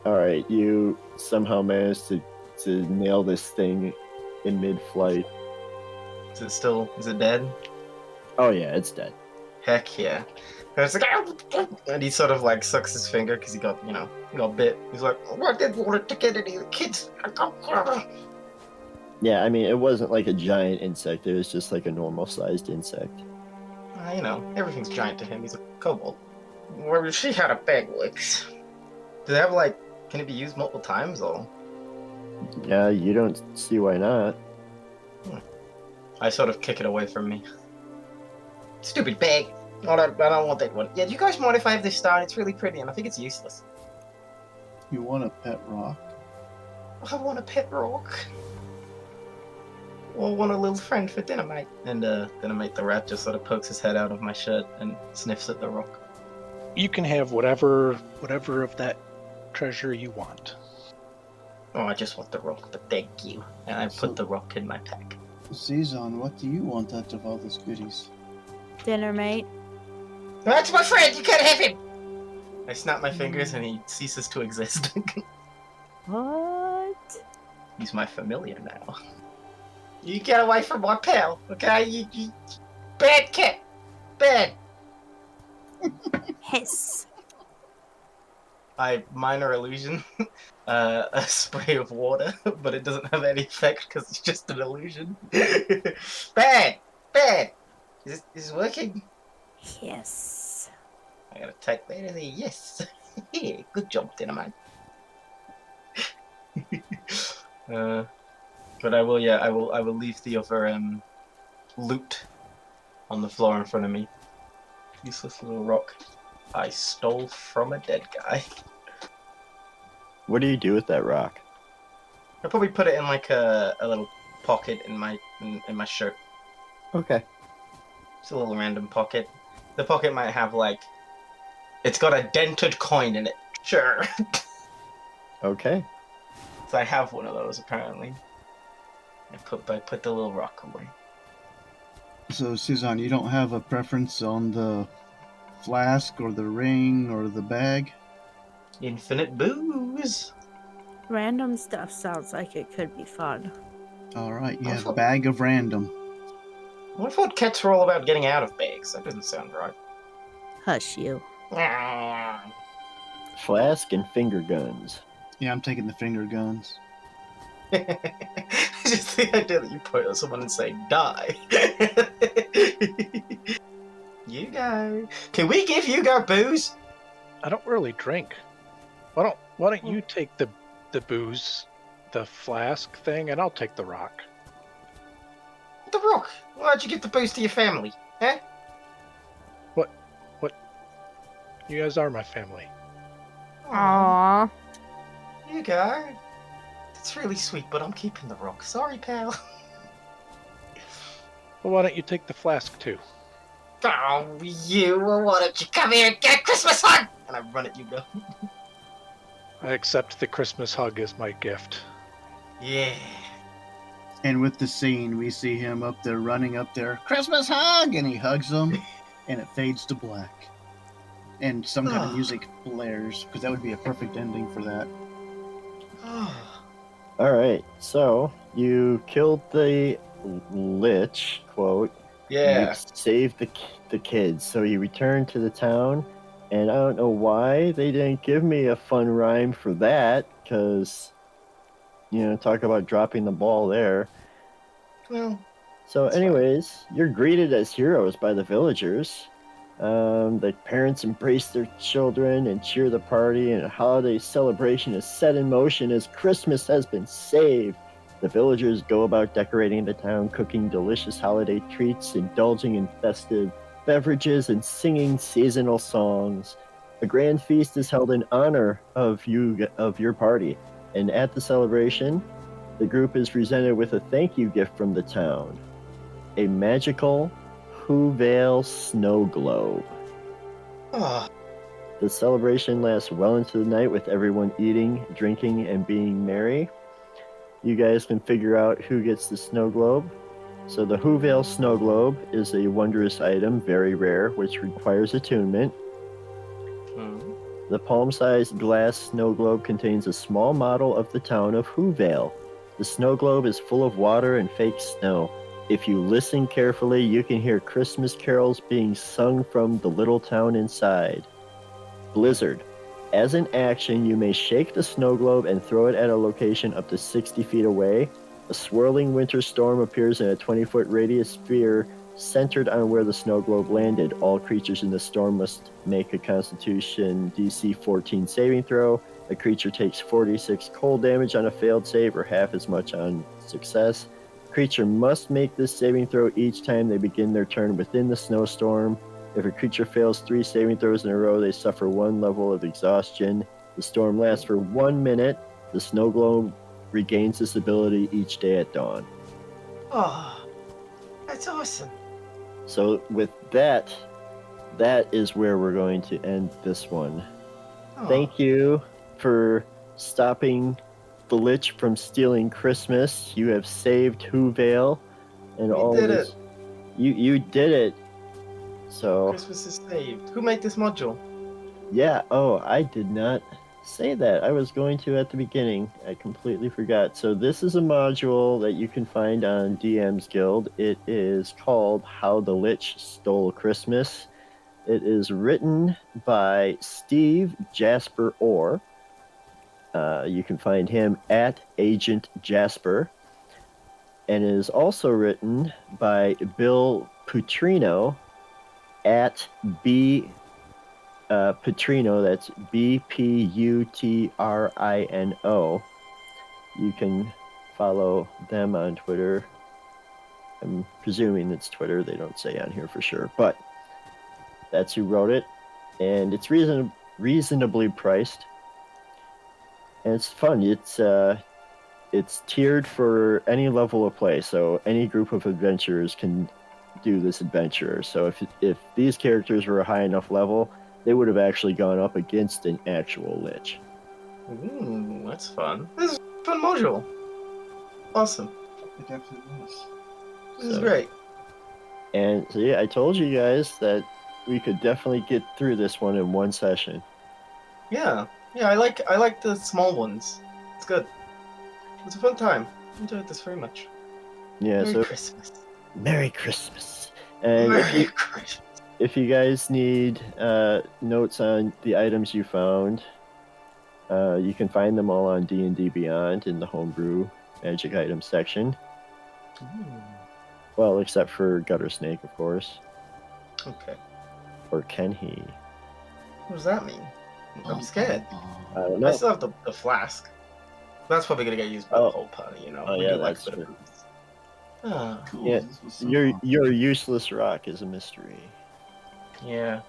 All right, you somehow managed to nail this thing in mid-flight. Is it dead? Oh yeah, it's dead. Heck yeah. And it's like, and he sort of like sucks his finger because he got bit. He's like, oh, I didn't want it to get any of the kids. Yeah, I mean, it wasn't like a giant insect. It was just like a normal-sized insect. Everything's giant to him. He's a kobold. Well, she had a bag licks. Do they have can it be used multiple times or? Yeah, you don't see why not. I sort of kick it away from me. Stupid bag. I don't want that one. Yeah, do you guys mind if I have this star? It's really pretty and I think it's useless. You want a pet rock? I want a pet rock. Or want a little friend for dinner, mate. And Dynamite the rat just sort of pokes his head out of my shirt and sniffs at the rock. You can have whatever of that treasure you want. Oh, I just want the rock, but thank you. And I put the rock in my pack. Zizon, what do you want out of all those goodies? Dinner, mate. That's my friend! You can't have him! I snap my fingers and he ceases to exist. What? He's my familiar now. You get away from my pal, okay? You bad cat! Bad! Hiss. I minor illusion a spray of water, but it doesn't have any effect because it's just an illusion. Bad! Bad! Is this working? Yes. I gotta take that as a yes. Good job, Dynamite. But I will, yeah, I will leave the other loot on the floor in front of me. Useless little rock I stole from a dead guy. What do you do with that rock? I'll probably put it in like a little pocket in my shirt. Okay. It's a little random pocket. The pocket might have like, it's got a dented coin in it. Sure. Okay. So I have one of those apparently. I put the little rock away. So, Suzanne, you don't have a preference on the flask or the ring or the bag? Infinite booze. Random stuff sounds like it could be fun. All right, you I have thought- bag of random. I thought cats were all about getting out of bags. That doesn't sound right. Hush you. Flask and finger guns. Yeah, I'm taking the finger guns. Just the idea that you point at someone and say, die. You go. Can we give you go booze? I don't really drink. Why don't you take the booze, the flask thing, and I'll take the rock. The rock. Why'd you give the booze to your family? Eh? You guys are my family. Aww. You go. It's really sweet, but I'm keeping the rock. Sorry, pal. Well, why don't you take the flask too? Oh, you. Well, why don't you come here and get a Christmas hug? And I run at you, go. I accept the Christmas hug as my gift. Yeah. And with the scene, we see him up there running up there, Christmas hug, and he hugs them, and it fades to black. And some kind of music blares, because that would be a perfect ending for that. All right. So you killed the Lich, quote. Yeah. You saved the kids. So you returned to the town, and I don't know why they didn't give me a fun rhyme for that, because, talk about dropping the ball there. Well, So, That's anyways, you're greeted as heroes by the villagers. The parents embrace their children and cheer the party, and a holiday celebration is set in motion as Christmas has been saved. The villagers go about decorating the town, cooking delicious holiday treats, indulging in festive beverages, and singing seasonal songs. A grand feast is held in honor of your party, and at the celebration, the group is presented with a thank you gift from the town: a magical Hoovale snow globe. oh, The celebration lasts well into the night with everyone eating, drinking, and being merry. You guys can figure out who gets the snow globe. So the Hoovale snow globe is a wondrous item, very rare, which requires attunement. The palm-sized glass snow globe contains a small model of the town of Hoovale. The snow globe is full of water and fake snow. If you listen carefully, you can hear Christmas carols being sung from the little town inside. Blizzard. As an action, you may shake the snow globe and throw it at a location up to 60 feet away. A swirling winter storm appears in a 20-foot radius sphere centered on where the snow globe landed. All creatures in the storm must make a Constitution DC 14 saving throw. A creature takes 46 cold damage on a failed save, or half as much on success. Creature must make this saving throw each time they begin their turn within the snowstorm. If a creature fails 3 saving throws in a row, they suffer 1 level of exhaustion. The storm lasts for 1 minute. The snow globe regains this ability each day at dawn. oh, that's awesome. So with that is where we're going to end this one. Oh, Thank you for stopping the Lich from stealing Christmas. You have saved Hoovale and We all did this. You did it. So Christmas is saved. Who made this module? yeah. Oh, I did not say that. I was going to at the beginning. I completely forgot. So this is a module that you can find on DM's Guild. It is called How the Lich Stole Christmas. It is written by Steve Jaspor Orr. You can find him at Agent Jaspor. And it is also written by Bill Putrino at B Putrino. That's BPUTRINO. You can follow them on Twitter. I'm presuming it's Twitter. They don't say on here for sure, but that's who wrote it, and it's reasonably priced, and it's fun. It's tiered for any level of play, so any group of adventurers can do this adventure. So if these characters were a high enough level, they would have actually gone up against an actual Lich. Ooh, that's fun. This is a fun module. Awesome. It definitely is. This is So- great. And so yeah, I told you guys that we could definitely get through this one in one session. Yeah. Yeah, I like the small ones. It's good. It's a fun time. I enjoyed this very much. Yeah, Merry so Christmas. Merry Christmas. And Merry Christmas. if you guys need notes on the items you found, you can find them all on D&D Beyond in the Homebrew Magic Items section. Ooh, Well, except for Gutter Snake, of course. okay. Or can he? What does that mean? I'm scared. I don't I know. still have the flask. That's probably gonna get used by Oh. the whole party, you know. Oh, We yeah, do like that's a bit of true. booze. Ah, Cool. Yeah, This was so Your fun. useless rock is a mystery. yeah.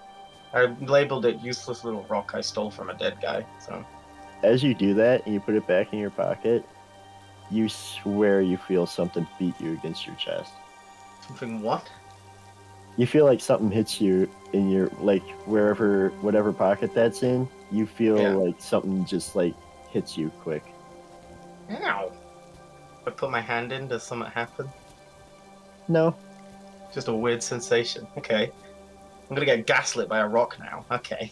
I labeled it useless little rock I stole from a dead guy. So As you do that and you put it back in your pocket, you swear you feel something beat you against your chest. something what? You feel like something hits you in your, like, whatever pocket that's in, you feel Yeah. like something just, like, hits you quick. Ow! If I put my hand in, does something happen? No. Just a weird sensation. Okay. I'm gonna get gaslit by a rock now. Okay.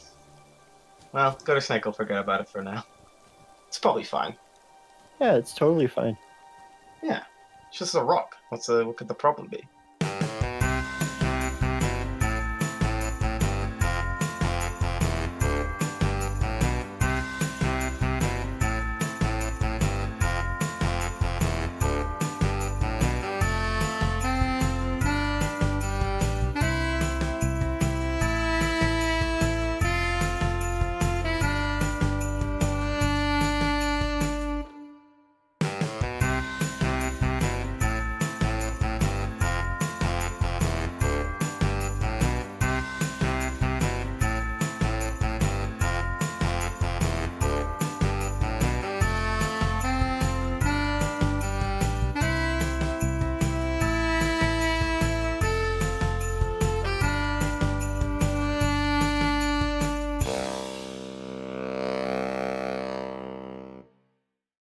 Well, go to Snake, I'll forget about it for now. It's probably fine. Yeah, it's totally fine. It's just a rock. What could the problem be?